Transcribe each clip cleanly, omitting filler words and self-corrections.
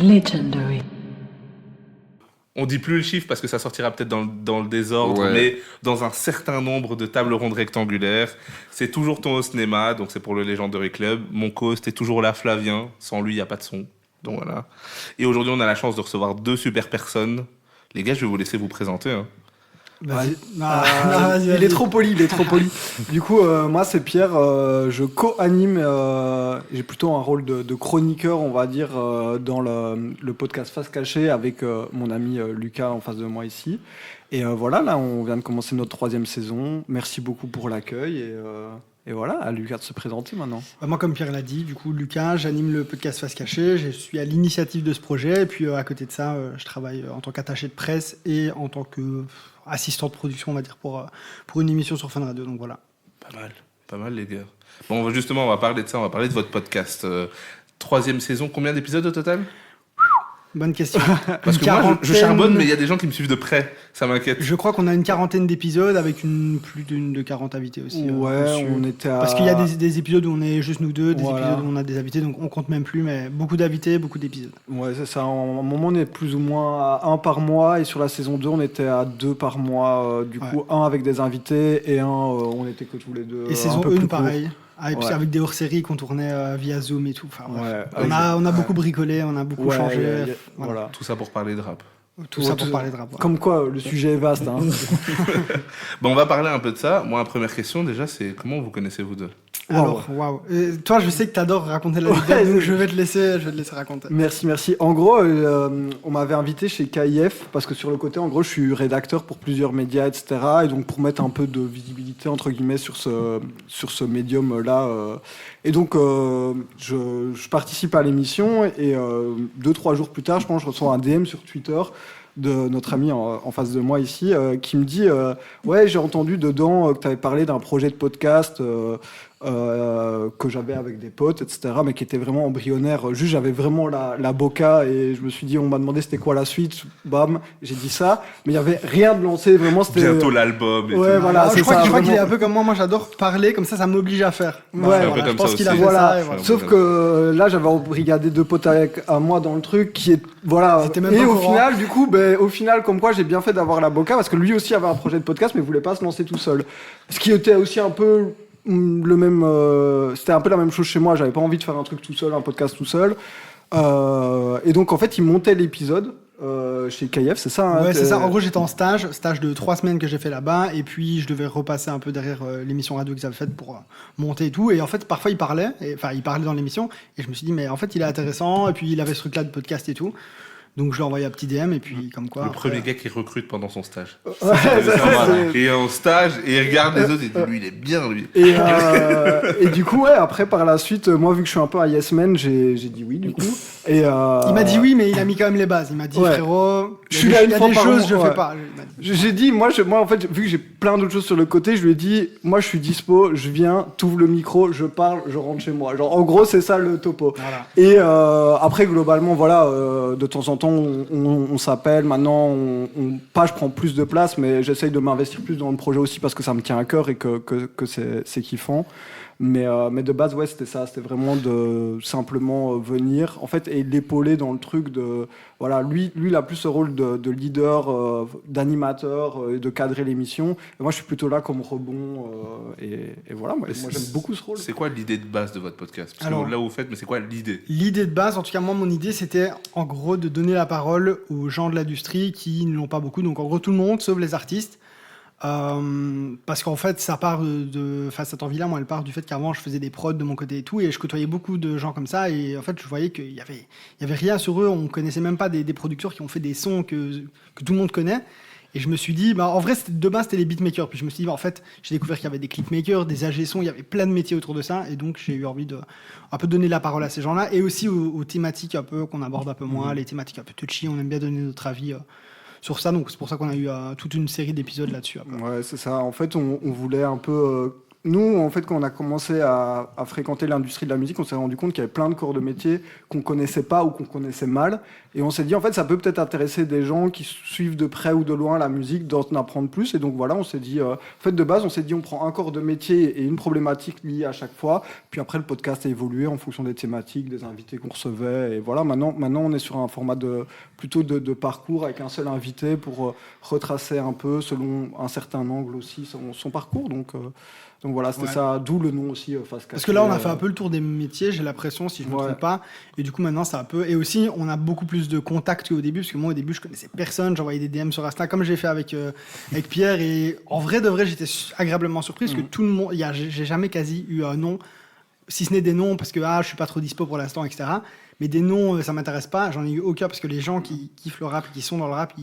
Legendary. On dit plus le chiffre parce que ça sortira peut-être dans le désordre, mais dans un certain nombre de tables rondes rectangulaires. C'est toujours ton host Nema, donc c'est pour le Legendary Club. Mon co-host est toujours là, Flavien. Sans lui, il n'y a pas de son. Donc voilà. Et aujourd'hui, on a la chance de recevoir 2 super personnes. Les gars, je vais vous laisser vous présenter. Hein. Vas-y. Il est trop poli, Du coup, moi c'est Pierre, je co-anime, j'ai plutôt un rôle de chroniqueur, on va dire, dans le podcast Face Cachée avec mon ami Lucas en face de moi ici. Et voilà, là on vient de commencer notre 3e saison. Merci beaucoup pour l'accueil et voilà, à Lucas de se présenter maintenant. Moi, comme Pierre l'a dit, du coup, Lucas, j'anime le podcast Face Cachée, je suis à l'initiative de ce projet, et puis à côté de ça, je travaille en tant qu'attaché de presse et en tant qu'assistant de production, on va dire, pour une émission sur Fun Radio, donc voilà. Pas mal les gars. Bon, justement, on va parler de ça, on va parler de votre podcast. 3e saison, combien d'épisodes au total ? Bonne question. Parce que moi, je charbonne, mais il y a des gens qui me suivent de près. Ça m'inquiète. Je crois qu'on a une 40aine d'épisodes avec plus de 40 invités aussi. Ouais, on était à... Parce qu'il y a des épisodes où on est juste nous deux, des épisodes où on a des invités, donc on compte même plus, mais beaucoup d'invités, beaucoup d'épisodes. Ouais, c'est ça. À un moment, on est plus ou moins à 1 par mois, et sur la saison 2, on était à 2 par mois. Du coup, un avec des invités, et on était que tous les deux. Et saison 1, pareil. Et puis avec des hors-séries qu'on tournait via Zoom et tout. Enfin, on a beaucoup bricolé, on a beaucoup changé. Voilà. Tout ça pour parler de rap. Tout ça pour parler de rap. Comme quoi, le sujet est vaste. Hein. Bon, on va parler un peu de ça. Moi, la première question, déjà, c'est comment vous connaissez vous deux ? Alors, toi, je sais que tu adores raconter l'anecdote, donc je vais te laisser raconter. Merci. En gros, on m'avait invité chez KIF, parce que sur le côté, en gros, je suis rédacteur pour plusieurs médias, etc. Et donc, pour mettre un peu de visibilité, entre guillemets, sur ce médium-là. Et donc, je participe à l'émission, et 2-3 jours plus tard, je pense, je reçois un DM sur Twitter de notre ami en face de moi ici, qui me dit ouais, j'ai entendu dedans que tu avais parlé d'un projet de podcast que j'avais avec des potes, etc., mais qui était vraiment embryonnaire. Juste, j'avais vraiment la boca, et je me suis dit, on m'a demandé c'était quoi la suite, bam, j'ai dit ça, mais il n'y avait rien de lancé, vraiment, c'était... Bientôt l'album et tout. Voilà, je crois qu'il est un peu comme moi, j'adore parler, comme ça m'oblige à faire. Je pense qu'il a fait ça. Sauf que là, j'avais embrigadé 2 potes à moi dans le truc, qui est... Voilà. Et au final, du coup, comme quoi, j'ai bien fait d'avoir la boca, parce que lui aussi avait un projet de podcast, mais voulait pas se lancer tout seul. Ce qui était aussi un peu... le même, c'était un peu la même chose chez moi, j'avais pas envie de faire un truc tout seul, un podcast tout seul, et donc en fait il montait l'épisode chez KF, c'est ça hein, ouais, c'est ça. En gros, j'étais en stage de 3 semaines que j'ai fait là-bas, et puis je devais repasser un peu derrière l'émission radio qu'ils avaient faite pour monter et tout, et en fait parfois il parlait dans l'émission, et je me suis dit mais en fait il est intéressant, et puis il avait ce truc là de podcast et tout. Donc je lui ai envoyé un petit DM, et puis comme quoi... Le premier gars qui recrute pendant son stage. Ouais, il est en stage et il regarde les autres et dit lui il est bien lui. Et du coup après par la suite, moi vu que je suis un peu un yes man, j'ai dit oui du coup. Et il m'a dit oui, mais il a mis quand même les bases. Il m'a dit frérot, je suis là une fois par choses mois, je fais pas. J'ai dit moi en fait vu que j'ai plein d'autres choses sur le côté, je lui ai dit moi je suis dispo, je viens, t'ouvres le micro, je parle, je rentre chez moi. Genre en gros c'est ça le topo. Voilà. Et après globalement voilà, de temps en temps on s'appelle, maintenant je prends plus de place, mais j'essaye de m'investir plus dans le projet aussi parce que ça me tient à cœur et que c'est kiffant. Mais de base, ouais, c'était ça. C'était vraiment de simplement venir, en fait, et l'épauler dans le truc de... Voilà, lui il a plus ce rôle de leader, d'animateur, de cadrer l'émission. Et moi, je suis plutôt là comme rebond. Et voilà, moi j'aime beaucoup ce rôle. C'est quoi l'idée de base de votre podcast ? Parce que là où vous faites, mais c'est quoi l'idée ? L'idée de base, en tout cas, moi, mon idée, c'était en gros de donner la parole aux gens de l'industrie qui ne l'ont pas beaucoup. Donc, en gros, tout le monde, sauf les artistes. Parce qu'en fait ça part cette envie là, moi elle part du fait qu'avant je faisais des prods de mon côté et tout, et je côtoyais beaucoup de gens comme ça, et en fait je voyais qu'il y avait rien sur eux, on connaissait même pas des producteurs qui ont fait des sons que tout le monde connaît, et je me suis dit en vrai de base c'était les beatmakers, puis je me suis dit en fait j'ai découvert qu'il y avait des clipmakers, des AG sons, il y avait plein de métiers autour de ça, et donc j'ai eu envie de un peu donner la parole à ces gens là, et aussi aux thématiques un peu qu'on aborde un peu moins, les thématiques un peu touchy, on aime bien donner notre avis sur ça, donc c'est pour ça qu'on a eu toute une série d'épisodes là-dessus. Ouais, c'est ça. En fait, on voulait un peu Nous, en fait, quand on a commencé à fréquenter l'industrie de la musique, on s'est rendu compte qu'il y avait plein de corps de métier qu'on connaissait pas ou qu'on connaissait mal. Et on s'est dit, en fait, ça peut peut-être intéresser des gens qui suivent de près ou de loin la musique, d'en apprendre plus. Et donc voilà, on s'est dit, en fait, de base, on s'est dit, on prend un corps de métier et une problématique liée à chaque fois. Puis après, le podcast a évolué en fonction des thématiques, des invités qu'on recevait. Et voilà, maintenant, on est sur un format plutôt de parcours avec un seul invité pour retracer un peu, selon un certain angle aussi, son parcours. Donc voilà, c'était ça, d'où le nom aussi, Face Cachée. Parce que là, on a fait un peu le tour des métiers, j'ai l'impression, si je ne me trompe pas. Et du coup, maintenant, c'est un peu... Et aussi, on a beaucoup plus de contacts qu'au début, parce que moi, au début, je connaissais personne, j'envoyais des DM sur Insta, comme j'ai fait avec Pierre. Et en vrai, de vrai, j'étais agréablement surpris, parce que tout le monde... J'ai jamais quasi eu un nom, si ce n'est des noms, parce que je suis pas trop dispo pour l'instant, etc. Mais des noms, ça m'intéresse pas. J'en ai eu aucun parce que les gens qui kiffent le rap et qui sont dans le rap,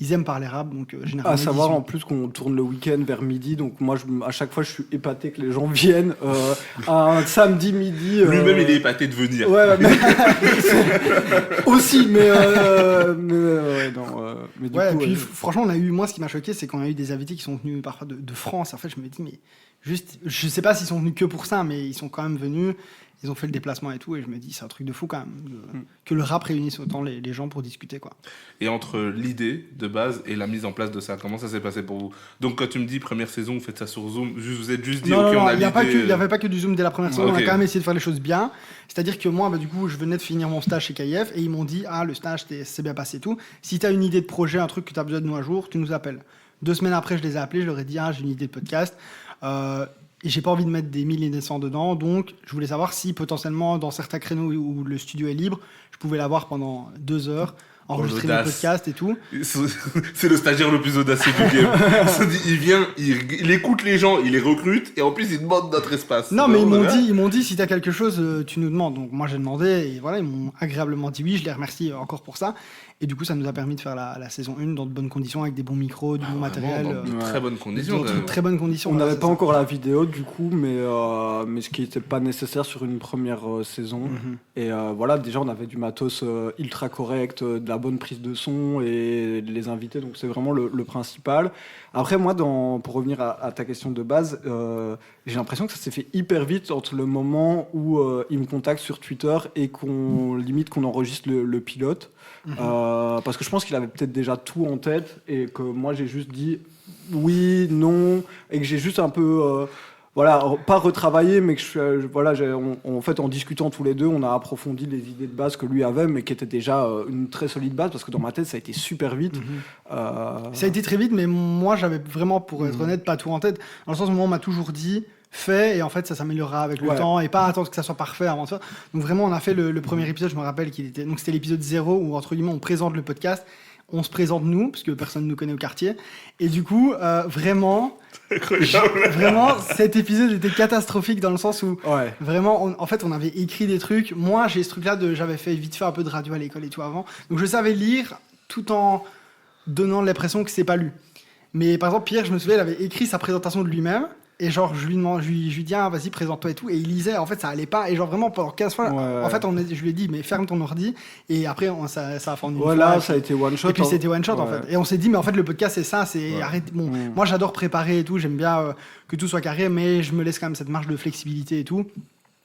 ils aiment parler rap. Donc, généralement. À savoir en plus qu'on tourne le week-end vers midi. Donc, moi, à chaque fois, je suis épaté que les gens viennent un samedi midi. Lui-même, il est épaté de venir. Ouais, mais... aussi, mais du coup, et puis, franchement, moi, ce qui m'a choqué, c'est qu'on a eu des invités qui sont venus parfois de France. En fait, je me dis, mais juste, je sais pas s'ils sont venus que pour ça, mais ils sont quand même venus. Ils ont fait le déplacement et tout, et je me dis, c'est un truc de fou quand même, que le rap réunisse autant les gens pour discuter, quoi. Et entre l'idée de base et la mise en place de ça, comment ça s'est passé pour vous? Donc quand tu me dis première saison, vous faites ça sur Zoom, vous êtes juste dit, non, ok, non, on a il n'y avait pas que du Zoom dès la première saison, Okay. On a quand même essayé de faire les choses bien. C'est-à-dire que moi, du coup, je venais de finir mon stage chez KIF, et ils m'ont dit, le stage, c'est bien passé et tout. Si tu as une idée de projet, un truc que tu as besoin de nous à jour, tu nous appelles. 2 semaines après, je les ai appelés, je leur ai dit, j'ai une idée de podcast. Et j'ai pas envie de mettre des 1000 et des 100 dedans, donc je voulais savoir si potentiellement dans certains créneaux où le studio est libre, je pouvais l'avoir pendant 2 heures, enregistrer mes podcasts et tout. C'est le stagiaire le plus audacieux du game. Il vient, il écoute les gens, il les recrute et en plus il demande notre espace. Non, mais ils m'ont dit si t'as quelque chose, tu nous demandes. Donc moi j'ai demandé et voilà, ils m'ont agréablement dit oui, je les remercie encore pour ça. Et du coup, ça nous a permis de faire la saison 1 dans de bonnes conditions, avec des bons micros, du bon matériel. Dans de très bonnes conditions. Dans de très bonnes conditions. On n'avait pas encore la vidéo, du coup, mais ce qui n'était pas nécessaire sur une première saison. Et voilà, déjà, on avait du matos ultra correct, de la bonne prise de son et les invités, donc c'est vraiment le principal. Après, moi, pour revenir à ta question de base, j'ai l'impression que ça s'est fait hyper vite entre le moment où il me contacte sur Twitter et qu'on enregistre le pilote. Parce que je pense qu'il avait peut-être déjà tout en tête et que moi j'ai juste dit oui, non, et que j'ai juste un peu pas retravaillé, mais que en fait en discutant tous les deux, on a approfondi les idées de base que lui avait, mais qui étaient déjà une très solide base, parce que dans ma tête ça a été super vite. Ça a été très vite, mais moi j'avais vraiment, pour être honnête, pas tout en tête, dans le sens où on m'a toujours dit fait, et en fait ça s'améliorera avec le temps et pas attendre que ça soit parfait avant de faire. Donc vraiment on a fait le premier épisode, je me rappelle donc c'était l'épisode 0 où entre guillemets on présente le podcast, on se présente nous parce que personne ne nous connaît au quartier, et du coup vraiment cet épisode était catastrophique dans le sens où vraiment en fait on avait écrit des trucs. Moi j'ai ce truc là j'avais fait vite fait un peu de radio à l'école et tout avant, donc je savais lire tout en donnant l'impression que c'est pas lu. Mais par exemple Pierre, je me souviens, il avait écrit sa présentation de lui-même. Et genre, je lui dis, vas-y, présente-toi et tout. Et il lisait, en fait, ça allait pas. Et genre, vraiment, pendant 15 fois, en fait, je lui ai dit, mais ferme ton ordi. Et après, ça a fait une fois. Voilà, ça a été one shot. Et puis, c'était one shot, en fait. Et on s'est dit, mais en fait, le podcast, c'est ça. Arrête. Bon, moi, j'adore préparer et tout. J'aime bien que tout soit carré, mais je me laisse quand même cette marge de flexibilité et tout.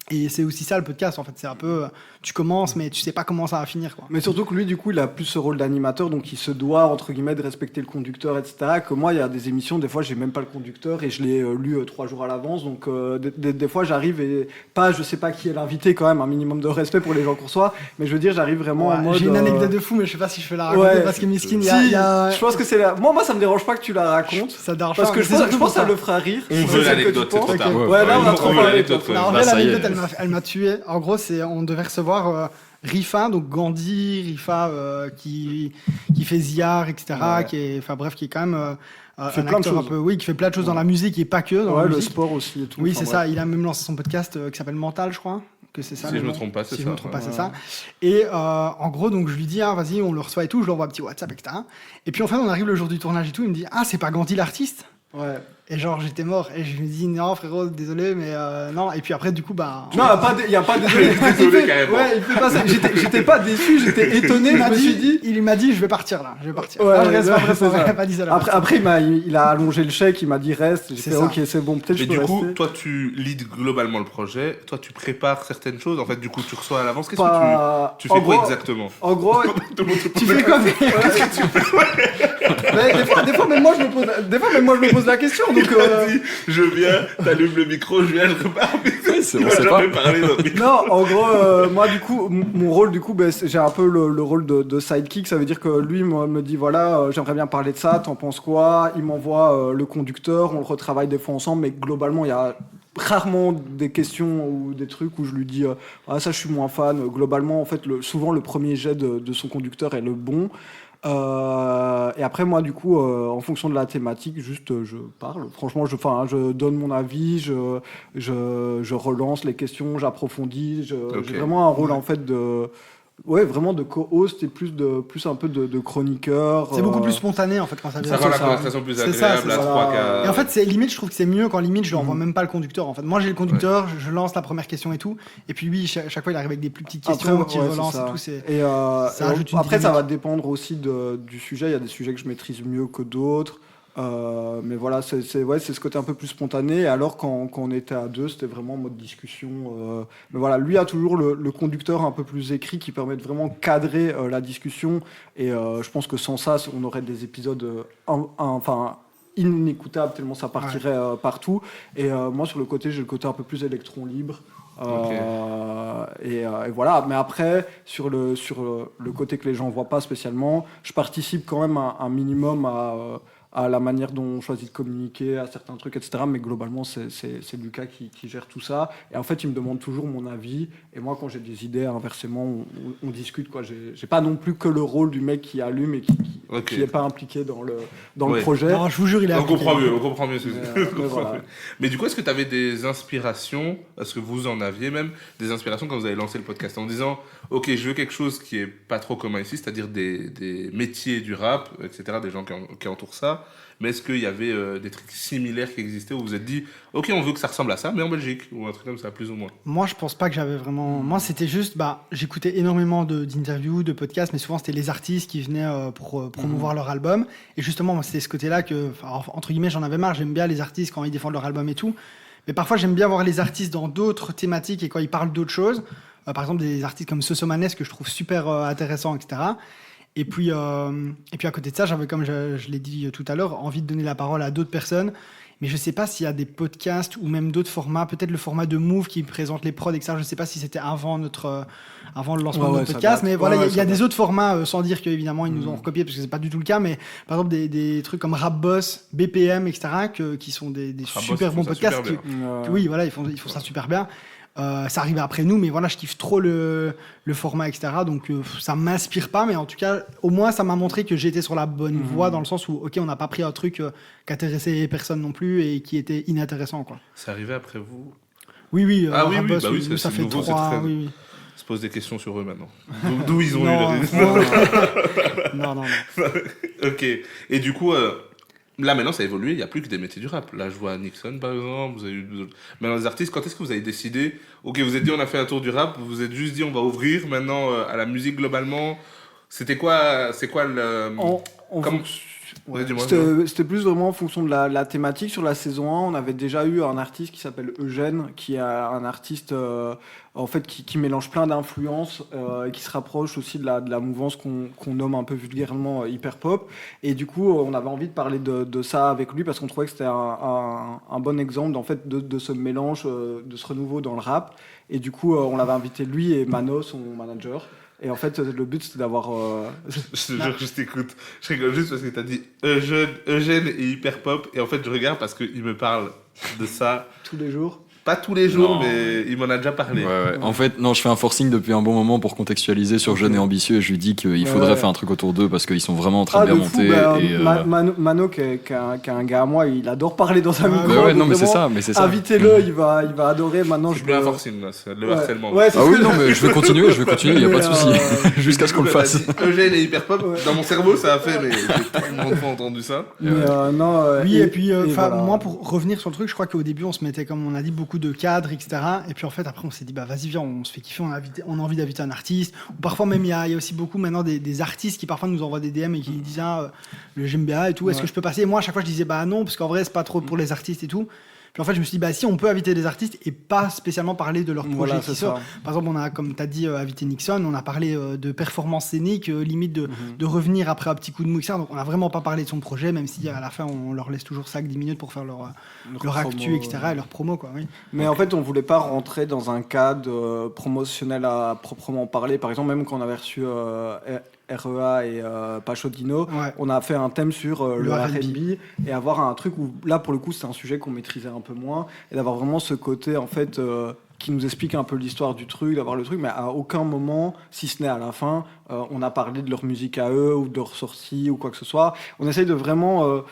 Et c'est aussi ça le podcast, en fait. C'est un peu, tu commences, mais tu sais pas comment ça va finir, quoi. Mais surtout que lui, du coup, il a plus ce rôle d'animateur, donc il se doit, entre guillemets, de respecter le conducteur, etc. Que moi, il y a des émissions, des fois, j'ai même pas le conducteur et je l'ai lu 3 jours à l'avance. Donc, des fois, j'arrive et je sais pas qui est l'invité, quand même, un minimum de respect pour les gens qu'on reçoit. Mais je veux dire, j'arrive vraiment en mode. J'ai une anecdote de fou, mais je sais pas si je vais la raconter parce que Miskin, je pense que c'est moi, ça me dérange pas que tu la racontes. Ça dérange parce que je pense que ça le fera rire. On veut l'anecdote, c'est trop tard. Ouais, là, on a trop parlé. L'anecdote, elle m'a tué. En gros, on devait recevoir Rifa, donc Gandhi, Rifa qui fait Ziar, etc. Qui est quand même un acteur un peu, qui fait plein de choses dans la musique et pas que dans la musique. Le sport aussi et tout. Oui, c'est ça. Il a même lancé son podcast qui s'appelle Mental, je crois. Que c'est ça, si je me trompe pas, c'est ça. Si je me trompe pas, c'est ça. Et en gros, donc je lui dis, vas-y, on le reçoit et tout. Je lui envoie un petit WhatsApp, etc. Et puis en fait, on arrive le jour du tournage et tout. Il me dit, c'est pas Gandhi l'artiste. Ouais. Et genre, j'étais mort. Et je me dis, non, frérot, désolé, mais non. Et puis après, du coup, bah. Non, il n'y a pas désolé. Désolé, carrément. Ouais, il fait pas ça. J'étais pas déçu, j'étais étonné. Je me suis dit. Il m'a dit, je vais partir là. Je vais partir. Ouais, Ah, je reste pas ouais, après, c'est ça. il a pas dit ça là. Après, il a allongé le chèque, il m'a dit reste. J'ai C'est fait ça. ok, c'est bon, peut-être Mais je peux du coup, rester. toi, tu leads globalement le projet. Toi, tu prépares certaines choses. En fait, du coup, tu reçois à l'avance. Qu'est-ce Pas- que tu fais en quoi gros- exactement? En gros, Tu fais quoi? mais des fois, même moi, je me pose la question. Donc, Il a dit, je viens, t'allumes le micro, je viens, je repars. c'est Tu bon, m'as c'est jamais pas. parlé dans le micro. non, en gros, moi, du coup, mon rôle, du coup, j'ai un peu le rôle de sidekick. Ça veut dire que lui me dit voilà, j'aimerais bien parler de ça, t'en penses quoi? Il m'envoie le conducteur, on le retravaille des fois ensemble, mais globalement, il y a rarement des questions ou des trucs où je lui dis ah, ça, je suis moins fan. Globalement, en fait, souvent, le premier jet de son conducteur est le bon. Et après, moi, du coup, en fonction de la thématique, juste je parle. Franchement, je donne mon avis, je relance les questions, j'approfondis. Ok. J'ai vraiment un rôle en fait vraiment de co-host et plus un peu de chroniqueur. C'est beaucoup plus spontané en fait quand ça vient. Ça rend la ça. conversation plus C'est ça, agréable c'est à ça. trois qu'à. Et en fait, c'est limite, je trouve que c'est mieux quand limite je lui envoie même pas le conducteur. En fait, moi j'ai le conducteur, je lance la première question et tout, et puis lui, chaque fois il arrive avec des plus petites questions qu'il ouais, relance c'est ça. et tout. C'est Et, ça rajoute une après, ça dynamique. va dépendre aussi du sujet. Il y a des sujets que je maîtrise mieux que d'autres. Mais voilà, c'est ce côté un peu plus spontané. Alors, quand on était à deux, c'était vraiment en mode discussion. Mais voilà, lui a toujours le conducteur un peu plus écrit qui permet de vraiment cadrer la discussion. Et je pense que sans ça, on aurait des épisodes enfin inécoutables tellement ça partirait partout. Et moi, sur le côté, j'ai le côté un peu plus électron libre. Et voilà, mais après sur le côté que les gens voient pas spécialement, je participe quand même un minimum à la manière dont on choisit de communiquer, à certains trucs, etc. Mais globalement, c'est Lucas qui gère tout ça. Et en fait, il me demande toujours mon avis. Et moi, quand j'ai des idées, inversement, on discute, quoi. J'ai pas non plus que le rôle du mec qui allume et qui est pas impliqué dans le projet. Non, je vous jure, il a. On comprend mieux. Mais voilà. Mais du coup, est-ce que tu avais des inspirations, est-ce que vous en aviez même, des inspirations quand vous avez lancé le podcast en disant, ok, je veux quelque chose qui est pas trop commun ici, c'est-à-dire des métiers du rap, etc., des gens qui entourent ça, mais est-ce qu'il y avait des trucs similaires qui existaient où vous vous êtes dit, ok, on veut que ça ressemble à ça, mais en Belgique, ou un truc comme ça, plus ou moins? Moi, je pense pas que j'avais vraiment. Moi, c'était juste, j'écoutais énormément d'interviews, de podcasts, mais souvent c'était les artistes qui venaient pour promouvoir leur album. Et justement, moi, c'était ce côté-là que, entre guillemets, j'en avais marre. J'aime bien les artistes quand ils défendent leur album et tout. Mais parfois, j'aime bien voir les artistes dans d'autres thématiques et quand ils parlent d'autres choses. Par exemple, des artistes comme Sosomanes que je trouve super intéressants, etc. Et puis à côté de ça, j'avais, comme je l'ai dit tout à l'heure, envie de donner la parole à d'autres personnes. Mais je ne sais pas s'il y a des podcasts ou même d'autres formats, peut-être le format de Move qui présente les prods, etc. Je ne sais pas si c'était avant le lancement de notre podcast. Mais voilà, il y a des autres formats, sans dire qu'évidemment ils nous ont recopié, parce que ce n'est pas du tout le cas. Mais par exemple, des trucs comme Rap Boss, BPM, etc., qui sont des super bons podcasts. Oui, voilà, ils font ça super bien. Ça arrive après nous, mais voilà, je kiffe trop le format, etc. Donc ça m'inspire pas, mais en tout cas, au moins ça m'a montré que j'étais sur la bonne voie, dans le sens où, ok, on n'a pas pris un truc qui intéressait personne non plus et qui était inintéressant, quoi. C'est arrivé après vous? Oui. Ah oui, Raboss, bah oui, ça c'est fait nouveau, 3. c'est très- Oui. Se pose des questions sur eux maintenant. D'où ils ont Non, eu non. Ok. Et du coup, là maintenant ça a évolué, il n'y a plus que des métiers du rap. Là je vois Nixon par exemple, vous avez eu d'autres. Maintenant les artistes, quand est-ce que vous avez décidé, ok, vous êtes dit on a fait un tour du rap, vous vous êtes juste dit on va ouvrir maintenant à la musique globalement. C'est quoi le. Comme- Ouais, dis-moi. C'était plus vraiment en fonction de la thématique. Sur la saison 1, on avait déjà eu un artiste qui s'appelle Eugène, qui est un artiste en fait, qui mélange plein d'influences et qui se rapproche aussi de la mouvance qu'on nomme un peu vulgairement hyper pop. Et du coup, on avait envie de parler de ça avec lui parce qu'on trouvait que c'était un bon exemple en fait, de ce mélange, de ce renouveau dans le rap. Et du coup, on l'avait invité lui et Mano, son manager. Et en fait, le but, c'était d'avoir... Je te jure que je t'écoute. Je rigole juste parce que t'as dit Eugène et hyper pop. Et en fait, je regarde parce qu'il me parle de ça tous les jours. Pas tous les jours, Non. mais il m'en a déjà parlé. Ouais. En fait, non, je fais un forcing depuis un bon moment pour contextualiser sur Jeune et Ambitieux et je lui dis qu'il faudrait faire un truc autour d'eux parce qu'ils sont vraiment en train de bien monter. Mano, qui est un gars à moi, il adore parler dans un micro. Ouais, non, mais c'est vraiment, ça. invitez-le, il va adorer. Maintenant, C'est plus un forcing, là, c'est le harcèlement. Ouais, c'est Ah ce oui, que non, mais je vais continuer, il n'y a pas de souci. Jusqu'à ce qu'on le fasse. Eugène est hyper pop. Dans mon cerveau, ça a fait, mais j'ai tellement de fois entendu ça. Oui, et puis, voilà. moi, pour revenir sur le truc, je crois qu'au début, on se mettait, comme on a dit, beaucoup de cadres, etc. Et puis, en fait, après, on s'est dit, bah, vas-y, viens, on se fait kiffer, on a envie d'inviter un artiste. Ou parfois, même, il y a aussi beaucoup maintenant des artistes qui parfois nous envoient des DM et qui disent, le GMBA et tout, est-ce que je peux passer? Et moi, à chaque fois, je disais, bah non, parce qu'en vrai, c'est pas trop pour les artistes et tout. Puis en fait, je me suis dit, bah si, on peut inviter des artistes et pas spécialement parler de leur projet qui sort. Par exemple, on a, comme tu as dit, invité Nixon, on a parlé de performance scénique, limite de revenir après un petit coup de mixeur. Donc, on n'a vraiment pas parlé de son projet, même si à la fin, on leur laisse toujours 5-10 minutes pour faire leur actu, etc., et leur promo, quoi. Oui. Mais en fait, on voulait pas rentrer dans un cadre promotionnel à proprement parler. Par exemple, même quand on avait reçu REA et Pachodino, on a fait un thème sur le R&B et avoir un truc où là pour le coup c'est un sujet qu'on maîtrisait un peu moins et d'avoir vraiment ce côté en fait qui nous explique un peu l'histoire du truc, d'avoir le truc, mais à aucun moment, si ce n'est à la fin, on a parlé de leur musique à eux ou de leur sortie ou quoi que ce soit. On essaye de vraiment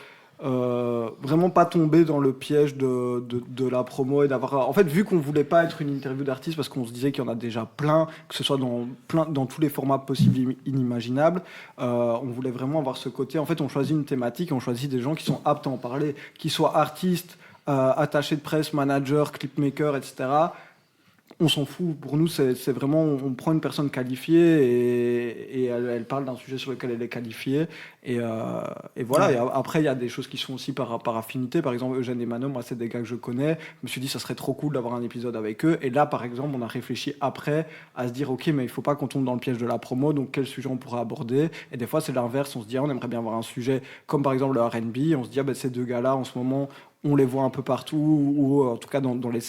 pas tomber dans le piège de la promo et d'avoir en fait vu qu'on voulait pas être une interview d'artiste parce qu'on se disait qu'il y en a déjà plein, que ce soit dans tous les formats possibles inimaginables, on voulait vraiment avoir ce côté, en fait on choisit une thématique et on choisit des gens qui sont aptes à en parler, qu'ils soient artistes, attachés de presse, managers, clipmakers, etc. On s'en fout. Pour nous, c'est vraiment, on prend une personne qualifiée et elle parle d'un sujet sur lequel elle est qualifiée. Et voilà. Ouais. Et après, il y a des choses qui sont aussi par affinité. Par exemple, Eugène et Mano, moi, c'est des gars que je connais. Je me suis dit, ça serait trop cool d'avoir un épisode avec eux. Et là, par exemple, on a réfléchi après à se dire, OK, mais il faut pas qu'on tombe dans le piège de la promo. Donc, quel sujet on pourrait aborder? Et des fois, c'est l'inverse. On se dit, on aimerait bien avoir un sujet comme par exemple le R&B. On se dit, ces deux gars-là, en ce moment, on les voit un peu partout, ou en tout cas dans les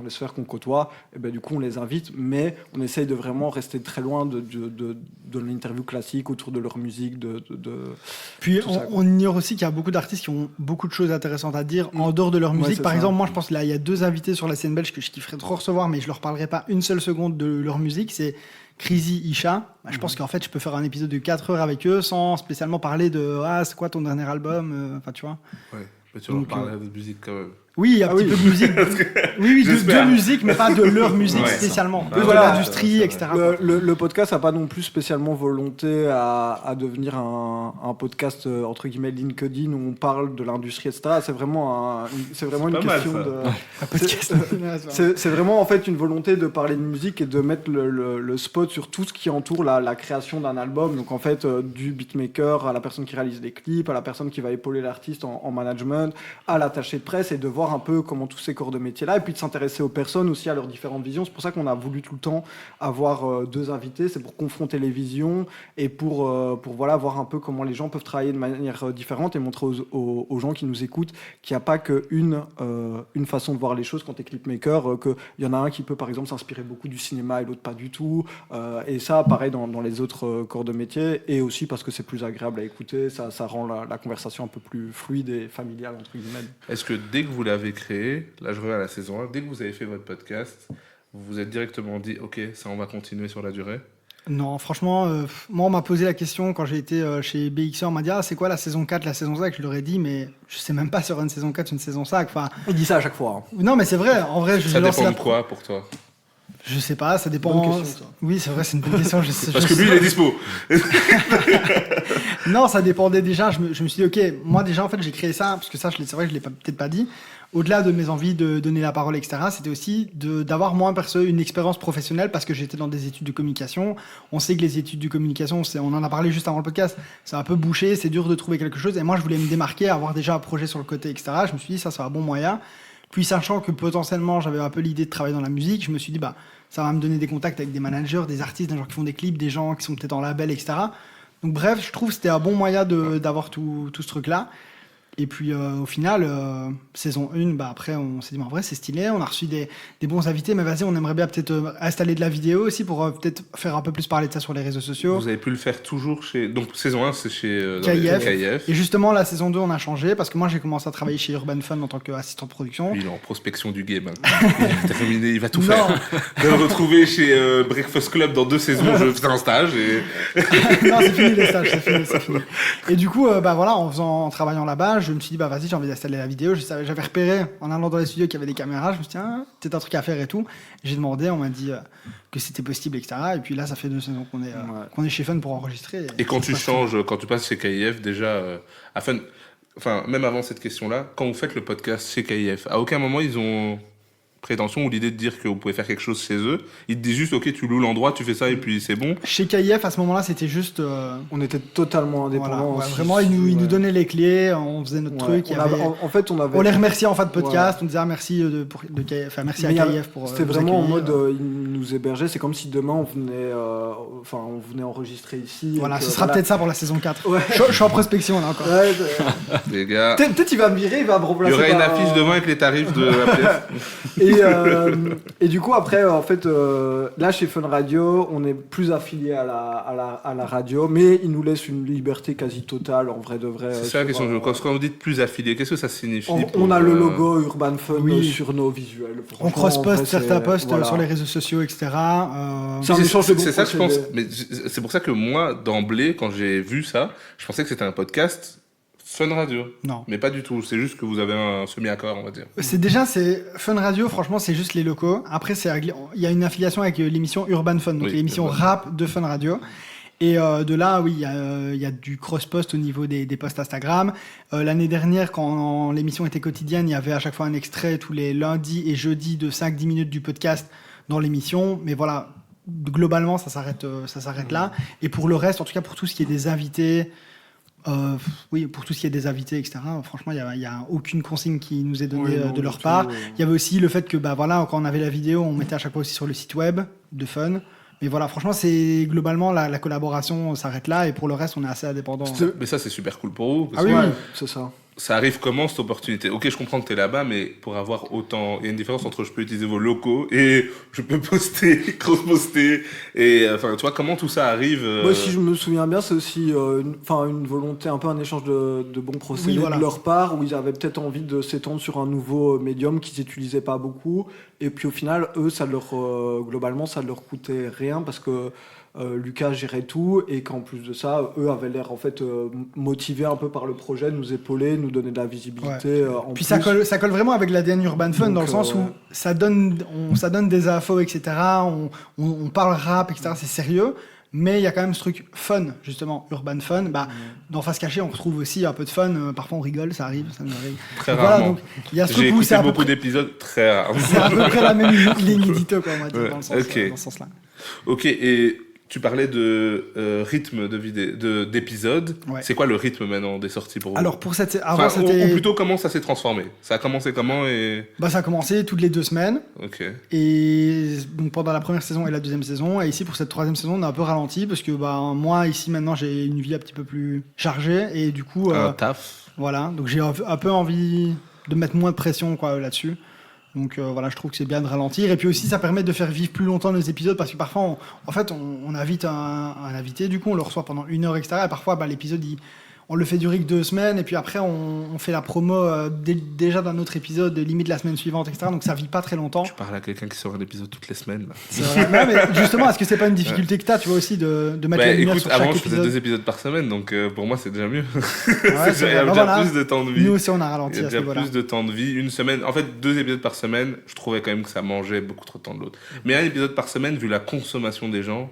sphères qu'on côtoie, et du coup on les invite, mais on essaye de vraiment rester très loin de l'interview classique autour de leur musique. Puis on ignore aussi qu'il y a beaucoup d'artistes qui ont beaucoup de choses intéressantes à dire en dehors de leur musique. Par exemple, moi je pense qu'il y a 2 invités sur la scène belge que je kifferais trop recevoir, mais je leur parlerai pas une seule seconde de leur musique, c'est Crazy Isha. Je pense qu'en fait je peux faire un épisode de 4 heures avec eux sans spécialement parler de c'est quoi ton dernier album, enfin tu vois. Ouais. Mais tu vas parler de musique quand même. Oui, un petit peu de musique. Oui, de musique, mais pas de leur musique spécialement. De l'industrie, etc. Le podcast n'a pas non plus spécialement volonté à devenir un podcast entre guillemets LinkedIn où on parle de l'industrie, etc. C'est vraiment une question c'est vraiment en fait une volonté de parler de musique et de mettre le spot sur tout ce qui entoure la création d'un album. Donc en fait, du beatmaker à la personne qui réalise les clips, à la personne qui va épauler l'artiste en management, à l'attaché de presse, et de voir un peu comment tous ces corps de métier là, et puis de s'intéresser aux personnes aussi, à leurs différentes visions. C'est pour ça qu'on a voulu tout le temps avoir 2 invités, c'est pour confronter les visions et pour voilà, voir un peu comment les gens peuvent travailler de manière différente et montrer aux gens qui nous écoutent qu'il n'y a pas qu'une façon de voir les choses quand tu es clipmaker, qu'il y en a un qui peut par exemple s'inspirer beaucoup du cinéma et l'autre pas du tout, et ça pareil dans les autres corps de métier, et aussi parce que c'est plus agréable à écouter, ça rend la conversation un peu plus fluide et familiale entre guillemets. Est-ce que dès que vous l'avez créé, là je reviens à la saison 1, dès que vous avez fait votre podcast, vous vous êtes directement dit ok, ça on va continuer sur la durée? Non, franchement, moi on m'a posé la question quand j'ai été chez BXR, on m'a dit c'est quoi la saison 4, la saison 5? Je leur ai dit mais je sais même pas sur une saison 4, une saison 5. Enfin, il dit ça à chaque fois. Non mais c'est vrai, en vrai. Ça dépend de quoi pour toi? Je sais pas, ça dépend. Bonne question, ça. Oui, c'est vrai, c'est une bonne question. Parce que lui, il est dispo. Non, ça dépendait déjà. Je me suis dit, ok, moi déjà, en fait, j'ai créé ça, parce que ça, c'est vrai que je l'ai peut-être pas dit. Au-delà de mes envies de donner la parole, etc., c'était aussi d'avoir moi, perso, une expérience professionnelle, parce que j'étais dans des études de communication. On sait que les études de communication, on en a parlé juste avant le podcast, c'est un peu bouché, c'est dur de trouver quelque chose. Et moi, je voulais me démarquer, avoir déjà un projet sur le côté, etc. Je me suis dit, ça sera un bon moyen. Puis, sachant que potentiellement, j'avais un peu l'idée de travailler dans la musique, je me suis dit, ça va me donner des contacts avec des managers, des artistes, des gens qui font des clips, des gens qui sont peut-être en label, etc. Donc bref, je trouve que c'était un bon moyen d'avoir tout ce truc-là. Et puis au final, saison 1, après on s'est dit, en vrai c'est stylé, on a reçu des bons invités, mais vas-y, on aimerait bien peut-être installer de la vidéo aussi pour peut-être faire un peu plus parler de ça sur les réseaux sociaux. Vous avez pu le faire toujours chez... Donc saison 1 c'est chez KIF. Et justement la saison 2 on a changé, parce que moi j'ai commencé à travailler chez Urban Fun en tant qu'assistant de production. Lui, il est en prospection du game. Il est terminé, il va tout faire. De le retrouver chez Breakfast Club dans 2 saisons, je faisais un stage et... Non, c'est fini les stages, c'est fini. Et du coup, voilà, en travaillant là-bas, je me suis dit, vas-y, j'ai envie d'installer la vidéo. J'avais repéré, en allant dans les studios, qu'il y avait des caméras. Je me suis dit, peut-être un truc à faire et tout. J'ai demandé, on m'a dit que c'était possible, etc. Et puis là, ça fait 2 saisons qu'on est chez Fun pour enregistrer. Et quand tu changes, quand tu passes chez KIF, déjà, à Fun... Enfin, même avant cette question-là, quand vous faites le podcast chez KIF, à aucun moment, ils ont... prétention ou l'idée de dire que vous pouvez faire quelque chose chez eux. Ils te disent juste, ok, tu loues l'endroit, tu fais ça et puis c'est bon. Chez KIF, à ce moment-là, c'était juste... On était totalement indépendants. Voilà, vraiment, ils nous donnaient les clés, on faisait notre truc. On les remerciait en fin de podcast, on disait merci merci à KIF pour... C'était vraiment en mode, ils nous hébergeaient, c'est comme si demain on venait enregistrer ici. Voilà, ce sera peut-être ça pour la saison 4. Ouais. Je suis en prospection là encore. Ouais, les gars... Peut-être il va me virer, il va me remplacer. Il y aurait une affiche demain avec les tarifs de la pièce. Et du coup, après, en fait, là, chez Fun Radio, on est plus affilié à la radio, mais ils nous laissent une liberté quasi totale, en vrai de vrai. C'est ça la question. Quand vous dites plus affilié, qu'est-ce que ça signifie on a le logo Urban Fun sur nos visuels. On cross-post certains posts sur les réseaux sociaux, etc. C'est ça que je pense. Mais c'est pour ça que moi, d'emblée, quand j'ai vu ça, je pensais que c'était un podcast Fun Radio. Non. Mais pas du tout. C'est juste que vous avez un semi-accord, on va dire. C'est Fun Radio, franchement, c'est juste les locaux. Après, il y a une affiliation avec l'émission Urban Fun, donc l'émission rap de Fun Radio. Et de là, oui, il y a du cross-post au niveau des posts Instagram. L'année dernière, quand l'émission était quotidienne, il y avait à chaque fois un extrait tous les lundis et jeudis de 5-10 minutes du podcast dans l'émission. Mais voilà, globalement, ça s'arrête là. Et pour le reste, en tout cas pour tout ce qui est des invités... pour tout ce qui est des invités, etc. Franchement, il n'y a aucune consigne qui nous est donnée de leur part. Il y avait aussi le fait que, quand on avait la vidéo, on mettait à chaque fois aussi sur le site web de Fun. Mais voilà, franchement, c'est globalement la collaboration s'arrête là et pour le reste, on est assez indépendant. Mais ça, c'est super cool pour vous. Parce que c'est ça. Ça arrive comment cette opportunité? Ok, je comprends que tu es là-bas, mais pour avoir autant... Il y a une différence entre je peux utiliser vos locaux et je peux poster, cross-poster. Et enfin, tu vois, comment tout ça arrive Moi, si je me souviens bien, c'est aussi une volonté, un peu un échange de bons procédés de leur part, où ils avaient peut-être envie de s'étendre sur un nouveau médium qu'ils n'utilisaient pas beaucoup. Et puis au final, eux, globalement, ça leur coûtait rien parce que Lucas gérait tout et qu'en plus de ça, eux avaient l'air en fait motivés un peu par le projet, nous épauler, nous donner de la visibilité. Puis ça colle vraiment avec l'ADN Urban Fun dans le sens où ça donne des infos, etc. On parle rap, etc. C'est sérieux. Mais il y a quand même ce truc fun, justement, Urban Fun. Dans Face Cachée, on retrouve aussi un peu de fun. Parfois, on rigole, ça nous arrive. Très rarement. Donc, il y a ce J'ai truc où écouté beaucoup d'épisodes, très rarement. C'est à peu près la même ligne édito, quoi, on va dire, dans ce sens-là. Ok, et tu parlais de rythme d'épisodes. Ouais. C'est quoi le rythme maintenant des sorties pour vous? Alors, ou plutôt, comment ça s'est transformé? Ça a commencé comment ça a commencé toutes les 2 semaines. Ok. Et donc, pendant la première saison et la deuxième saison. Et ici, pour cette 3e saison, on a un peu ralenti parce que moi, ici, maintenant, j'ai une vie un petit peu plus chargée. Et du coup... un taf. Voilà, donc j'ai un peu envie de mettre moins de pression là-dessus. Donc je trouve que c'est bien de ralentir. Et puis aussi, ça permet de faire vivre plus longtemps nos épisodes parce que parfois, on invite un invité, du coup, on le reçoit pendant 1 heure, etc. Et parfois, l'épisode, on le fait durer que 2 semaines. Et puis après, on fait la promo déjà d'un autre épisode, limite la semaine suivante, etc. Donc ça vit pas très longtemps. Tu parles à quelqu'un qui sort un épisode toutes les semaines. Là. C'est vrai. Non, mais justement, est-ce que c'est pas une difficulté que tu as, tu vois, aussi, de mettre la lumière sur chaque épisode? Avant, je faisais 2 épisodes par semaine, donc pour moi, c'est déjà mieux. Ouais, il y a déjà plus de temps de vie. Nous aussi, on a ralenti à ce niveau-là. Il y a déjà plus de temps de vie. Une semaine, en fait, 2 épisodes par semaine, je trouvais quand même que ça mangeait beaucoup trop de temps de l'autre. Mais un épisode par semaine, vu la consommation des gens,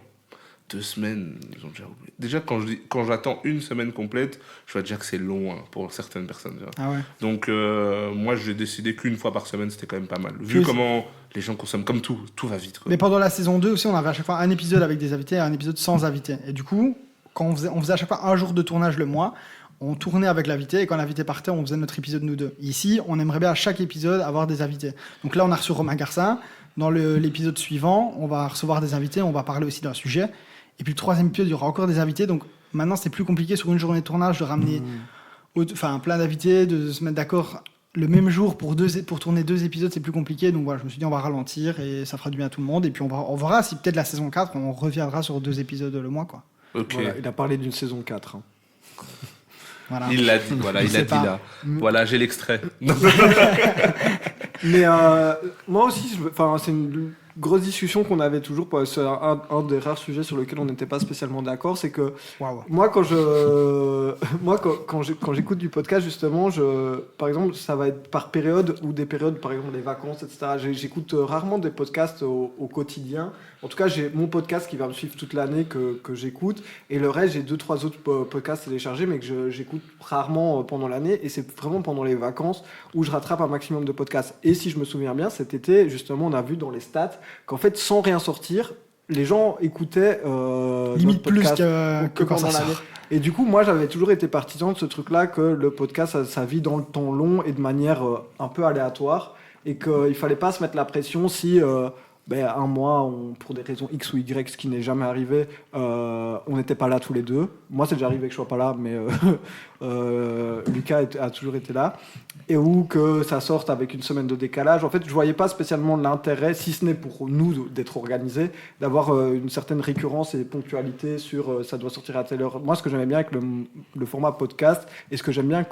2 semaines, ils ont déjà oublié. Déjà, quand j'attends 1 semaine complète, je vois déjà que c'est long pour certaines personnes. Ah ouais. Donc, moi, j'ai décidé qu'une fois par semaine, c'était quand même pas mal. Vu comment les gens consomment, comme tout va vite. Quoi. Mais pendant la saison 2 aussi, on avait à chaque fois un épisode avec des invités et un épisode sans invités. Et du coup, quand on faisait à chaque fois un jour de tournage le mois, on tournait avec l'invité et quand l'invité partait, on faisait notre épisode nous deux. Ici, on aimerait bien à chaque épisode avoir des invités. Donc là, on a reçu Romain Garcin. Dans l'épisode suivant, on va recevoir des invités, on va parler aussi d'un sujet. Et puis le 3e épisode, il y aura encore des invités. Donc maintenant, c'est plus compliqué sur une journée de tournage de ramener plein d'invités, de se mettre d'accord le même jour pour tourner 2 épisodes, c'est plus compliqué. Donc voilà, je me suis dit on va ralentir et ça fera du bien à tout le monde. Et puis on verra si peut-être la saison 4, on reviendra sur 2 épisodes le mois, quoi. Ok. Voilà, il a parlé d'une saison 4. Hein. Voilà. Il l'a dit, voilà, il l'a dit là. Voilà, j'ai l'extrait. Mais moi aussi, c'est une grosse discussion qu'on avait toujours. C'est un des rares sujets sur lesquels on n'était pas spécialement d'accord. C'est que moi, quand j'écoute du podcast, justement, par exemple, ça va être par période ou des périodes, par exemple, les vacances, etc. J'écoute rarement des podcasts au quotidien. En tout cas, j'ai mon podcast qui va me suivre toute l'année que j'écoute. Et le reste, j'ai 2-3 autres podcasts téléchargés, mais que j'écoute rarement pendant l'année. Et c'est vraiment pendant les vacances où je rattrape un maximum de podcasts. Et si je me souviens bien, cet été, justement, on a vu dans les stats qu'en fait, sans rien sortir, les gens écoutaient limite plus que quand ça pendant l'année. sort. Et du coup, moi, j'avais toujours été partisan de ce truc-là, que le podcast, ça vit dans le temps long et de manière un peu aléatoire. Et qu'il fallait pas se mettre la pression si... un mois, pour des raisons X ou Y, ce qui n'est jamais arrivé, on n'était pas là tous les deux. Moi, c'est déjà arrivé que je sois pas là, mais Lucas a toujours été là. Et ou que ça sorte avec une semaine de décalage. En fait, je voyais pas spécialement l'intérêt, si ce n'est pour nous d'être organisés, d'avoir une certaine récurrence et ponctualité sur ça doit sortir à telle heure. Moi, ce que j'aimais bien avec le format podcast, et ce que j'aime bien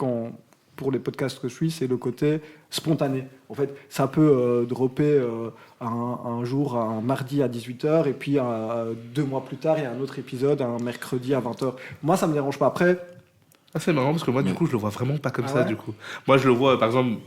pour les podcasts que je suis, c'est le côté spontané. En fait, ça peut dropper un jour, un mardi à 18h, et puis 2 mois plus tard, il y a un autre épisode, un mercredi à 20h. Moi, ça me dérange pas. Après... c'est marrant, parce que moi, du coup, je le vois vraiment pas comme ça, du coup. Moi, je le vois, par exemple,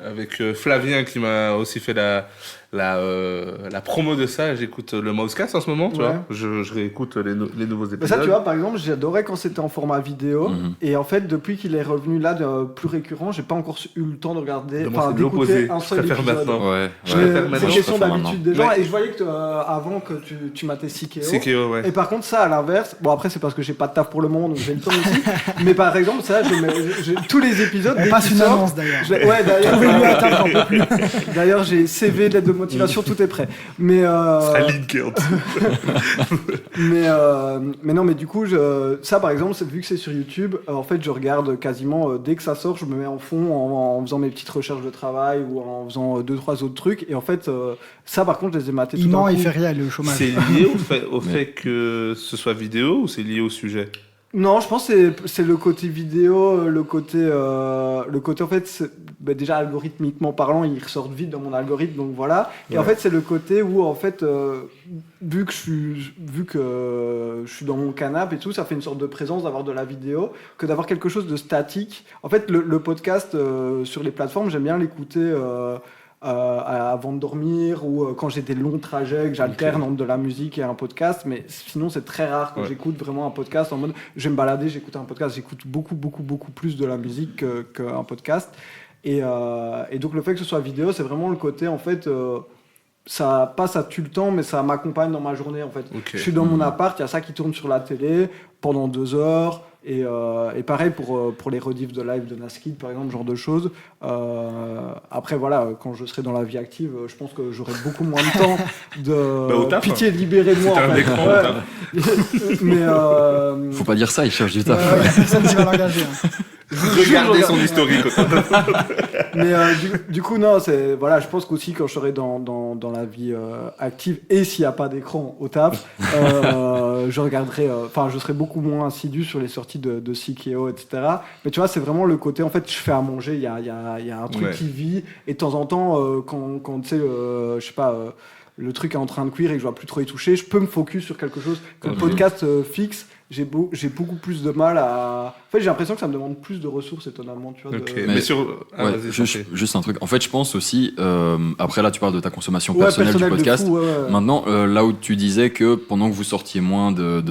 avec Flavien, qui m'a aussi fait la promo de ça. J'écoute le Mousecast en ce moment, tu vois. Je réécoute les nouveaux épisodes. Mais ça, tu vois, par exemple, j'adorais quand c'était en format vidéo. Et en fait, depuis qu'il est revenu là, plus récurrent, j'ai pas encore eu le temps de regarder, d'écouter un seul épisode. Maintenant. Ouais. C'est une question d'habitude des gens. Et je voyais que avant que tu matais Sikeo. Sikeo, ouais. Et par contre, ça, à l'inverse, bon, après, c'est parce que j'ai pas de taf pour le moment, donc j'ai le temps aussi. Mais par exemple, ça, tous les épisodes. On passe une annonce d'ailleurs. Ouais, d'ailleurs. Trouvez-lui un taf, j'en peux plus. D'ailleurs, j'ai CV, lettre de motivation, tout est prêt. Mais ça LinkedIn. mais non, mais du coup, ça par exemple, vu que c'est sur YouTube, en fait, je regarde quasiment dès que ça sort, je me mets en fond en faisant mes petites recherches de travail ou en faisant 2-3 autres trucs. Et en fait, ça par contre, je les ai matés. Il ment, il fait rien, le chômage. C'est lié au fait que ce soit vidéo ou c'est lié au sujet? Non, je pense que c'est le côté vidéo, le côté en fait, déjà algorithmiquement parlant, ils ressortent vite dans mon algorithme, donc voilà. Et en fait, c'est le côté où en fait, vu que je suis dans mon canapé et tout, ça fait une sorte de présence d'avoir de la vidéo, que d'avoir quelque chose de statique. En fait, le podcast sur les plateformes, j'aime bien l'écouter. Avant de dormir ou quand j'ai des longs trajets que j'alterne entre de la musique et un podcast, mais sinon c'est très rare que j'écoute vraiment un podcast en mode je vais me balader, j'écoute un podcast, j'écoute beaucoup plus de la musique qu'un podcast et donc le fait que ce soit vidéo, c'est vraiment le côté en fait ça tue le temps, mais ça m'accompagne dans ma journée en fait. Je suis dans mon appart, il y a ça qui tourne sur la télé pendant 2 heures. Et pareil pour les rediffs de live de Naskid, par exemple, genre de choses. Après, voilà, quand je serai dans la vie active, je pense que j'aurai beaucoup moins de temps de pitié, libérez-moi. C'est un écran, mais faut pas dire ça, il cherche du taf. Y a personne qui va l'engager. Regardez son historique. Mais du coup, non, voilà, je pense qu'aussi quand je serai dans la vie active et s'il n'y a pas d'écran au taf, je regarderai, je serai beaucoup moins assidu sur les sorties de Sikeo, etc. Mais tu vois, c'est vraiment le côté, en fait, je fais à manger, il y a un truc qui vit, et de temps en temps, quand tu sais, je sais pas, le truc est en train de cuire et que je dois plus trop y toucher, je peux me focus sur quelque chose. Que le podcast fixe, j'ai beaucoup plus de mal à... En fait, j'ai l'impression que ça me demande plus de ressources, étonnamment, tu vois. Mais juste un truc. En fait, je pense aussi... après, là, tu parles de ta consommation personnelle du podcast. Fou, Maintenant, là où tu disais que pendant que vous sortiez moins de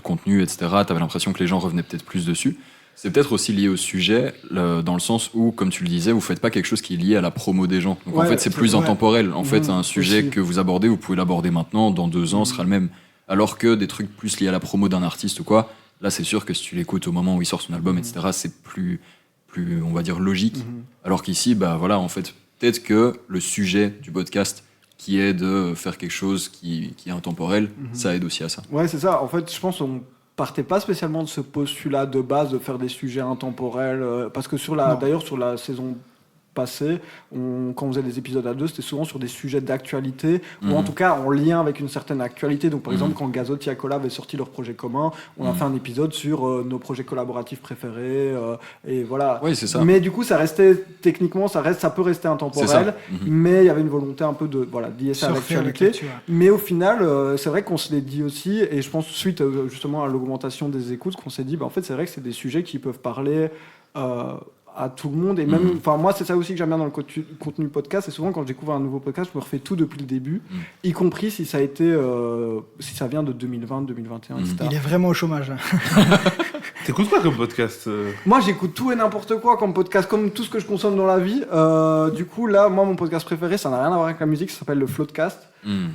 contenu, etc., t'avais l'impression que les gens revenaient peut-être plus dessus. C'est peut-être aussi lié au sujet, dans le sens où, comme tu le disais, vous faites pas quelque chose qui est lié à la promo des gens. Donc en fait, c'est plus intemporel. En fait, un sujet que vous abordez, vous pouvez l'aborder maintenant, dans 2 ans, sera le même. Alors que des trucs plus liés à la promo d'un artiste ou quoi, là, c'est sûr que si tu l'écoutes au moment où il sort son album, etc., c'est plus, on va dire, logique. Alors qu'ici, voilà, en fait, peut-être que le sujet du podcast, qui est de faire quelque chose qui est intemporel, ça aide aussi à ça. Ouais, c'est ça. En fait, je pense partait pas spécialement de ce postulat de base de faire des sujets intemporels, parce que d'ailleurs sur la saison passée, quand on faisait des épisodes à deux, c'était souvent sur des sujets d'actualité, ou en tout cas en lien avec une certaine actualité. Donc par exemple, quand Gazot et Acola avaient sorti leur projet commun, on a fait un épisode sur nos projets collaboratifs préférés, et voilà. Oui, c'est ça. Mais du coup, ça peut rester intemporel, mais il y avait une volonté un peu de lier ça à l'actualité. Mais au final, c'est vrai qu'on se l'est dit aussi, et je pense suite justement à l'augmentation des écoutes, qu'on s'est dit, en fait, c'est vrai que c'est des sujets qui peuvent parler à tout le monde, et même, moi c'est ça aussi que j'aime bien dans le contenu podcast, c'est souvent quand je découvre un nouveau podcast, je me refais tout depuis le début, y compris si ça a été si ça vient de 2020, 2021, etc. Il est vraiment au chômage. T'écoutes quoi comme podcast Moi j'écoute tout et n'importe quoi comme podcast, comme tout ce que je consomme dans la vie. Du coup là, moi mon podcast préféré, ça n'a rien à voir avec la musique, ça s'appelle le Floatcast.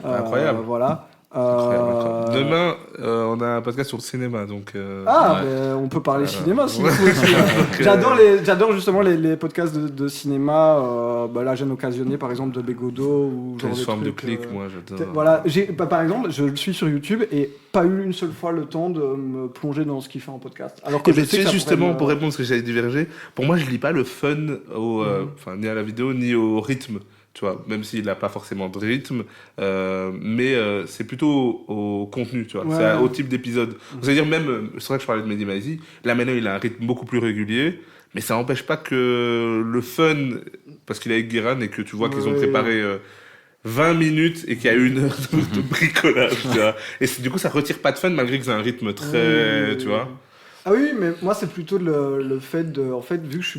Incroyable. Voilà. Demain, on a un podcast sur le cinéma, donc. On peut parler cinéma si vous voulez. J'adore justement les podcasts de cinéma. La gêne occasionnée, par exemple, de Bégodeau ou genre. Une forme de clic, moi, j'adore. Voilà, par exemple, je le suis sur YouTube et pas eu une seule fois le temps de me plonger dans ce qu'il fait en podcast. Alors que je sais que justement, pour répondre à ce que j'allais diverger, pour moi, je lis pas le fun ni à la vidéo ni au rythme. Tu vois, même s'il n'a pas forcément de rythme, mais c'est plutôt au contenu, tu vois, c'est au type d'épisode. C'est-à-dire même, c'est vrai que je parlais de Mehdi Maizi, là maintenant il a un rythme beaucoup plus régulier, mais ça n'empêche pas que le fun, parce qu'il est avec Guéran et que tu vois qu'ils ont préparé 20 minutes et qu'il y a 1 heure de bricolage, tu vois. Et du coup ça retire pas de fun malgré que c'est un rythme très, tu vois. Ah oui, mais moi c'est plutôt le fait de, en fait, vu que je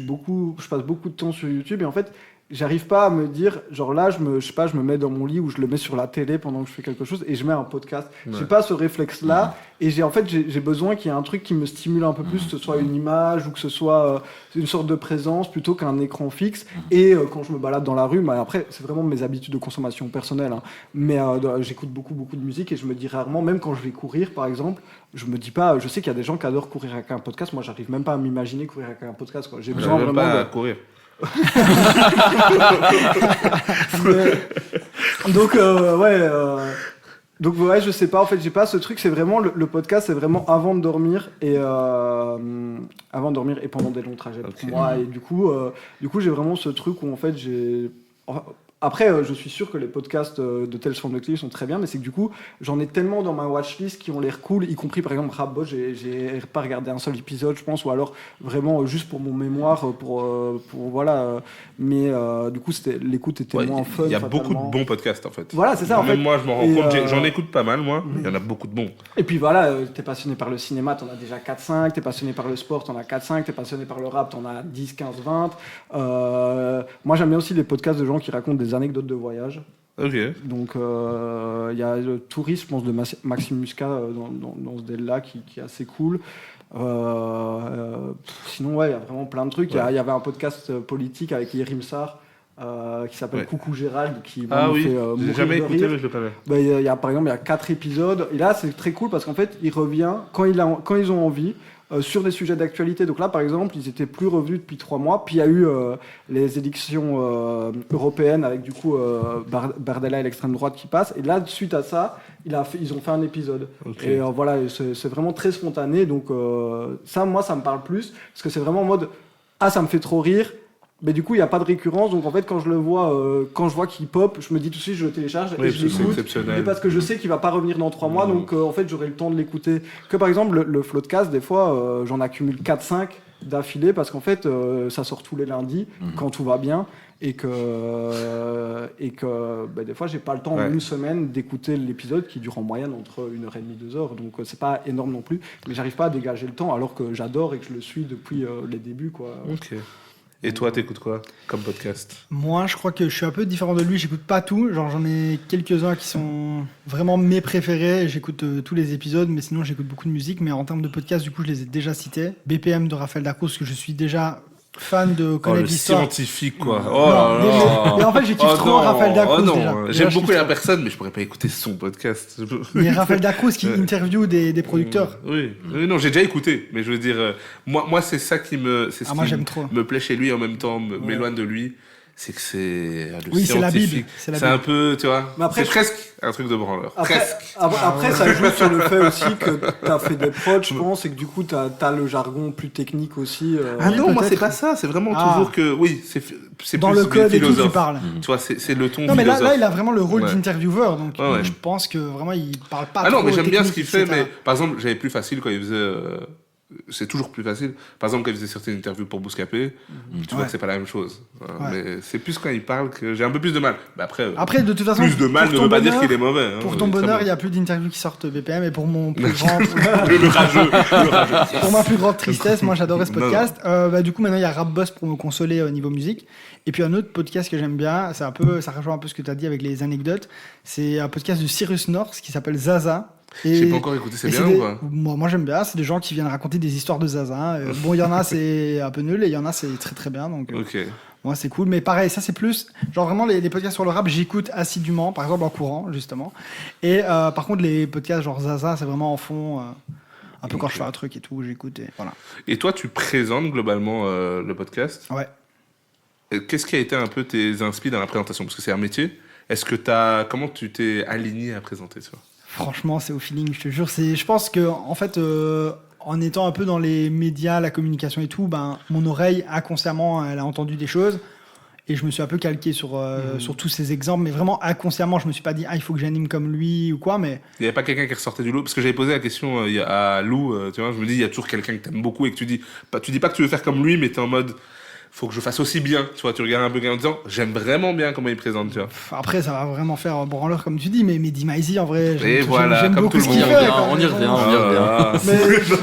passe beaucoup de temps sur YouTube et en fait, j'arrive pas à me dire, genre là, je me mets dans mon lit ou je le mets sur la télé pendant que je fais quelque chose et je mets un podcast. J'ai pas ce réflexe-là et j'ai besoin qu'il y ait un truc qui me stimule un peu plus, que ce soit une image ou que ce soit une sorte de présence plutôt qu'un écran fixe. Et quand je me balade dans la rue, après, c'est vraiment mes habitudes de consommation personnelle, hein, mais j'écoute beaucoup de musique et je me dis rarement, même quand je vais courir par exemple, je me dis pas, je sais qu'il y a des gens qui adorent courir avec un podcast, moi j'arrive même pas à m'imaginer courir avec un podcast, quoi. J'ai besoin vraiment pas à courir. Donc je sais pas, en fait j'ai pas ce truc, c'est vraiment le podcast, c'est vraiment avant de dormir et pendant des longs trajets pour moi, et du coup j'ai vraiment ce truc où en fait après, je suis sûr que les podcasts de Tales from the Crypt sont très bien, mais c'est que du coup, j'en ai tellement dans ma watchlist qui ont l'air cool, y compris par exemple Rapbot, j'ai pas regardé un seul épisode, je pense, ou alors vraiment juste pour mon mémoire, mais du coup, l'écoute était moins fun. Il y a beaucoup de bons podcasts en fait. Voilà, c'est ça. Même moi, je m'en rends compte, j'en écoute pas mal, moi, il y en a beaucoup de bons. Et puis voilà, t'es passionné par le cinéma, t'en as déjà 4-5, t'es passionné par le sport, t'en as 4-5, t'es passionné par le rap, t'en as 10, 15, 20. Moi, j'aime bien aussi les podcasts de gens qui racontent des anecdotes de voyage. Ok. Donc il y a le Touriste, je pense, de Maxime Muscat dans ce délai-là qui est assez cool. Sinon, il y a vraiment plein de trucs. Il y avait un podcast politique avec Yerim Sarr qui s'appelle Coucou Gérald, qui fait j'ai jamais écouté, mais je le connais. Par exemple, il y a 4 épisodes. Et là, c'est très cool parce qu'en fait, il revient quand ils ont envie. Sur des sujets d'actualité. Donc là, par exemple, ils étaient plus revenus depuis 3 mois. Puis il y a eu les élections européennes avec du coup Bardella et l'extrême droite qui passent. Et là, suite à ça, ils ont fait un épisode. Okay. Et voilà, c'est vraiment très spontané. Donc ça, moi, ça me parle plus. Parce que c'est vraiment en mode, ça me fait trop rire. Mais du coup, il n'y a pas de récurrence. Donc en fait, quand je vois qu'il pop, je me dis tout de suite, je le télécharge et je l'écoute. Et parce que je sais qu'il ne va pas revenir dans 3 mois. Donc en fait, j'aurai le temps de l'écouter. Que par exemple, le Floatcast, des fois, j'en accumule 4-5 d'affilée parce qu'en fait, ça sort tous les lundis quand tout va bien. Et que des fois, j'ai pas le temps en une semaine d'écouter l'épisode qui dure en moyenne entre 1h30 2 heures. Donc c'est pas énorme non plus. Mais j'arrive pas à dégager le temps alors que j'adore et que je le suis depuis les débuts, quoi. Ok. Et toi, t'écoutes quoi comme podcast ? Moi, je crois que je suis un peu différent de lui. J'écoute pas tout. Genre, j'en ai quelques-uns qui sont vraiment mes préférés. J'écoute tous les épisodes, mais sinon, j'écoute beaucoup de musique. Mais en termes de podcast, du coup, je les ai déjà cités. BPM de Raphaël Dacruz, que je suis déjà fan de connaître l'histoire. Scientifique, quoi. Mais en fait, je kiffe trop Raphaël Dacruz déjà. J'aime beaucoup la personne, mais je pourrais pas écouter son podcast. Mais Raphaël Dacruz qui interview des producteurs. Oui, non, j'ai déjà écouté, mais je veux dire, moi c'est ça qui me, moi, j'aime trop. me plaît chez lui, en même temps m'éloigne de lui. c'est que c'est le Oui, c'est la Bible. scientifique. C'est la C'est Bible. un peu, tu vois, Mais après, c'est presque un truc de branleur. Après, Presque. après, ça joue sur le fait aussi que t'as fait des prods, je pense, et que du coup, t'as le jargon plus technique aussi. Ah non, moi, peut-être. c'est pas ça. C'est vraiment Ah. toujours que... Oui, c'est Dans plus le code et tout, tu philosophe. parles. Tu vois, c'est le ton Non, mais philosophe. là, il a vraiment le rôle Ouais. d'intervieweur, donc Ouais, ouais. je pense que vraiment, il parle pas Ah non, trop mais j'aime bien ce technique, qu'il fait, etc. mais par exemple, j'avais plus facile quand il faisait... c'est toujours plus facile. Par exemple, quand il faisait certaines interviews pour Bouscapé, tu vois Ouais. que c'est pas la même chose. Ouais. Mais c'est plus quand il parle que j'ai un peu plus de mal. Mais après, Après, de toute façon, plus de mal pour ne ton veut pas dire bonheur- qu'il est mauvais. hein. Pour Il ton est très bonheur, bon. il y a plus d'interviews qui sortent BPM, et pour mon plus grand, le rageux. pour ma plus grande tristesse, moi j'adorais ce Non, non. podcast. Du coup, maintenant il y a Rap Boss pour me consoler au niveau musique. Et puis un autre podcast que j'aime bien, ça rejoint un peu ce que tu as dit avec les anecdotes. C'est un podcast de Cyrus North qui s'appelle Zaza. Et, J'ai pas encore écouté, c'est et bien des- ou pas moi j'aime bien, c'est des gens qui viennent raconter des histoires de Zaza. Bon, il y en a c'est un peu nul et il y en a c'est très très bien. Donc Ok. moi c'est cool. Mais pareil, ça c'est plus genre vraiment les podcasts sur le rap, j'écoute assidûment, par exemple en courant justement. Et par contre les podcasts genre Zaza, c'est vraiment en fond. Un peu quand je fais un truc et tout, j'écoute et voilà. Et toi, tu présentes globalement le podcast. Ouais. Et qu'est-ce qui a été un peu tes inspi dans la présentation? Parce que c'est un métier. Comment tu t'es aligné à présenter ça? Franchement, c'est au feeling, je te jure. Je pense que, en fait, en étant un peu dans les médias, la communication et tout, ben, mon oreille, inconsciemment, elle a entendu des choses. Et je me suis un peu calqué sur tous ces exemples. Mais vraiment, inconsciemment, je me suis pas dit, il faut que j'anime comme lui ou quoi. Mais Il n'y avait pas quelqu'un qui ressortait du lot? Parce que j'avais posé la question à Lou, tu vois, je me dis, il y a toujours quelqu'un que t'aimes beaucoup et que tu dis pas que tu veux faire comme lui, mais t'es en mode, faut que je fasse aussi bien. Tu vois, tu regardes un peu en disant, j'aime vraiment bien comment il présente, tu vois. après, ça va vraiment faire branleur, comme tu dis. Mais Mehdi Maizi, en vrai, Et voilà, j'aime comme beaucoup tout ce le qu'il monde. fait. On y revient, on y revient. Ah. Mais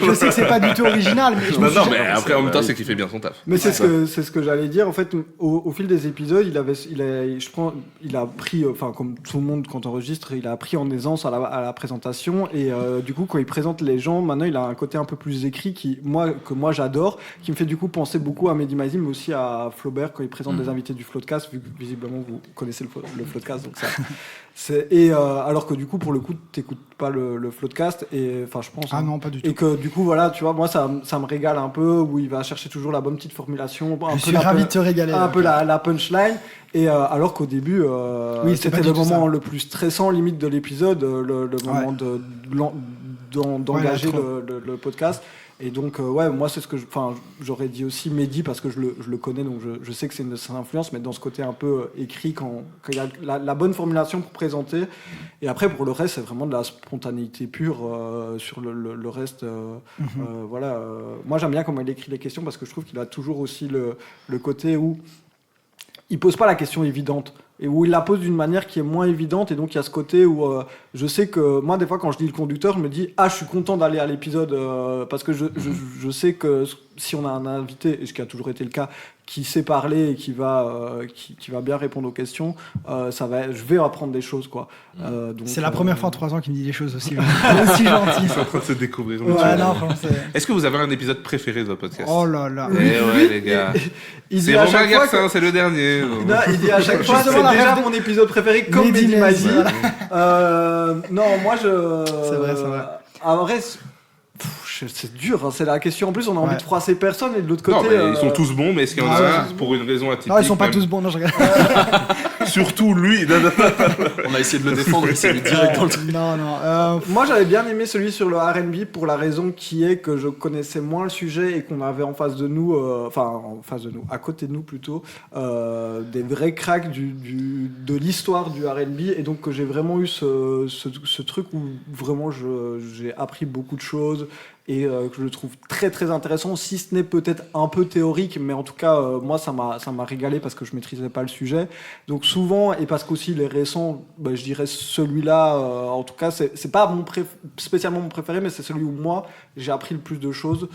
je sais que c'est pas du tout original. Mais je me Non, suis non, jamais- mais après, en même temps, c'est qu'il fait bien son taf. Mais c'est ce que j'allais dire. En fait, au fil des épisodes, il a pris, enfin comme tout le monde quand on enregistre, il a pris en aisance à la présentation. Et du coup, quand il présente les gens, maintenant, il a un côté un peu plus écrit que moi j'adore, qui me fait du coup penser beaucoup à Mehdi Maizi, mais aussi à Flaubert quand il présente des invités du Floodcast, vu que visiblement vous connaissez le Floodcast, donc ça. Alors que du coup, pour le coup, t'écoutes pas le Floodcast, et enfin, je pense. Ah hein. non, pas du tout. Et que du coup, voilà, tu vois, moi, ça me régale un peu, où il va chercher toujours la bonne petite formulation, Je suis ravi de te régaler. un peu la punchline. Et alors qu'au début, Oui, c'était pas c'était du le tout moment ça. le plus stressant, limite, de l'épisode, le moment d'engager le podcast. Et donc, ouais, moi, c'est ce que j'aurais dit aussi Mehdi, parce que je le connais, donc je sais que c'est une de ses influences, mais dans ce côté un peu écrit, quand il y a la bonne formulation pour présenter. Et après, pour le reste, c'est vraiment de la spontanéité pure sur le reste. Voilà. Moi, j'aime bien comment il écrit les questions, parce que je trouve qu'il a toujours aussi le côté où il pose pas la question évidente, et où il la pose d'une manière qui est moins évidente. Et donc il y a ce côté où je sais que moi, des fois, quand je lis le conducteur, je me dis je suis content d'aller à l'épisode, parce que je sais que si on a un invité, et ce qui a toujours été le cas, qui sait parler et qui va bien répondre aux questions, je vais apprendre des choses, quoi. Donc, C'est la première fois en 3 ans qu'il me dit des choses aussi gentilles. C'est en train de se découvrir. Ouais, non, franchement, Est-ce que vous avez un épisode préféré de votre podcast? Oh là là. Eh ouais, les gars. il dit C'est à Romain chaque fois Garcin, c'est le dernier. Non, il dit à chaque fois, c'est Justement, la déjà rêve de- mon épisode préféré, comme Mehdi Mehdi Maizi, Maizi. voilà. Non, moi C'est vrai, c'est vrai. En vrai, c'est dur, hein, c'est la question. En plus, on a envie Ouais. de froisser personne, et de l'autre Non, côté. mais ils sont tous bons, mais est-ce qu'il y en a Ah un pour une raison atypique? Non, ils sont pas même tous bons, non, je regarde. Surtout lui. Non, non, non. On a essayé de le défendre, il s'est mis direct dans le truc. Non, non. Moi, j'avais bien aimé celui sur le R&B pour la raison qui est que je connaissais moins le sujet et qu'on avait en face de nous, à côté de nous plutôt, des vrais cracks de l'histoire du R&B, et donc que j'ai vraiment eu ce truc où vraiment j'ai appris beaucoup de choses, et que je le trouve très très intéressant, si ce n'est peut-être un peu théorique, mais en tout cas moi ça m'a régalé parce que je maîtrisais pas le sujet. Donc souvent, et parce qu'aussi les récents, je dirais celui-là, en tout cas c'est pas spécialement mon préféré, mais c'est celui où moi j'ai appris le plus de choses.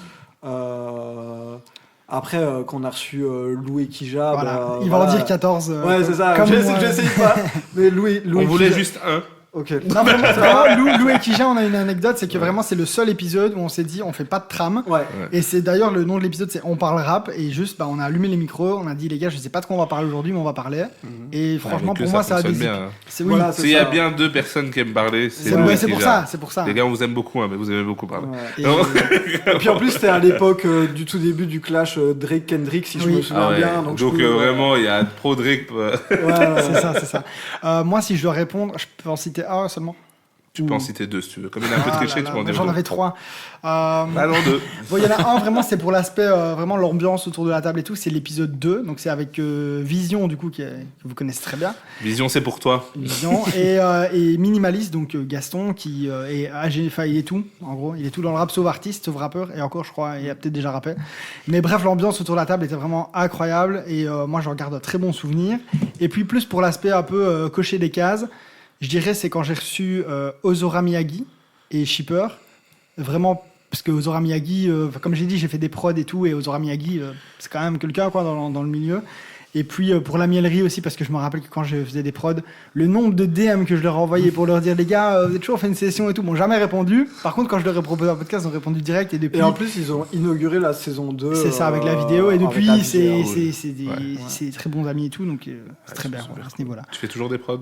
Après, qu'on a reçu Lou et Kija, Voilà. Il va en dire 14. Ouais, c'est ça. Comme J'essaye moi. pas. Mais Lou On et voulait Kija- juste un. Ok. Non, vraiment, Lou et Kija, on a une anecdote, c'est que vraiment, c'est le seul épisode où on s'est dit, on fait pas de trame. Ouais. Et c'est d'ailleurs le nom de l'épisode, c'est On parle rap. Et juste, on a allumé les micros, on a dit, les gars, je sais pas de quoi on va parler aujourd'hui, mais on va parler. Et franchement, avec eux, pour moi, ça a fonctionne des. bien. C'est oui. Voilà, c'est S'il y a ça. bien 2 personnes qui aiment parler, c'est C'est Lou et c'est pour Kija. ça, c'est pour ça. Les gars, on vous aime beaucoup, mais vous aimez beaucoup parler. Ouais. Et- Non. Et puis en plus, c'était à l'époque du tout début du clash Drake-Kendrick, si je Oui. me souviens Ah ouais. bien. Donc, je pouvais- vraiment, il y a pro Drake. C'est ça. Moi, si je dois répondre, je peux en citer un seulement. Tu peux en citer 2 si tu veux. Comme il a un peu Ah triché, là tu peux en là, dire j'en 2. avais 3. Ah non, 2. Bon, il y en a un vraiment, c'est pour l'aspect, vraiment l'ambiance autour de la table et tout. C'est l'épisode 2. Donc, c'est avec Vision, du coup, que vous connaissez très bien. Vision, c'est pour toi. Vision. Et Minimaliste, donc Gaston, qui est âgé, enfin, il est tout. En gros, il est tout dans le rap, sauf artiste, sauf rappeur. Et encore, je crois, il a peut-être déjà rappé. Mais bref, l'ambiance autour de la table était vraiment incroyable. Et moi, j'en garde un très bon souvenir. Et puis, plus pour l'aspect un peu cocher des cases, je dirais, c'est quand j'ai reçu Ozora Miyagi et Shipper. Vraiment, parce que Ozora Miyagi, comme j'ai dit, j'ai fait des prods et tout, et Ozora Miyagi, c'est quand même quelqu'un quoi, dans le milieu. Et puis pour la miellerie aussi, parce que je me rappelle que quand je faisais des prods, le nombre de DM que je leur envoyais pour leur dire, les gars, vous avez toujours fait une session et tout, bon, jamais répondu. Par contre, quand je leur ai proposé un podcast, ils ont répondu direct, et depuis... Et en plus, ils ont inauguré la saison 2. C'est ça, avec la vidéo, et depuis, avec la c'est vidéo. c'est très bons amis et tout, donc c'est très bien super à ce niveau-là. Tu fais toujours des prods?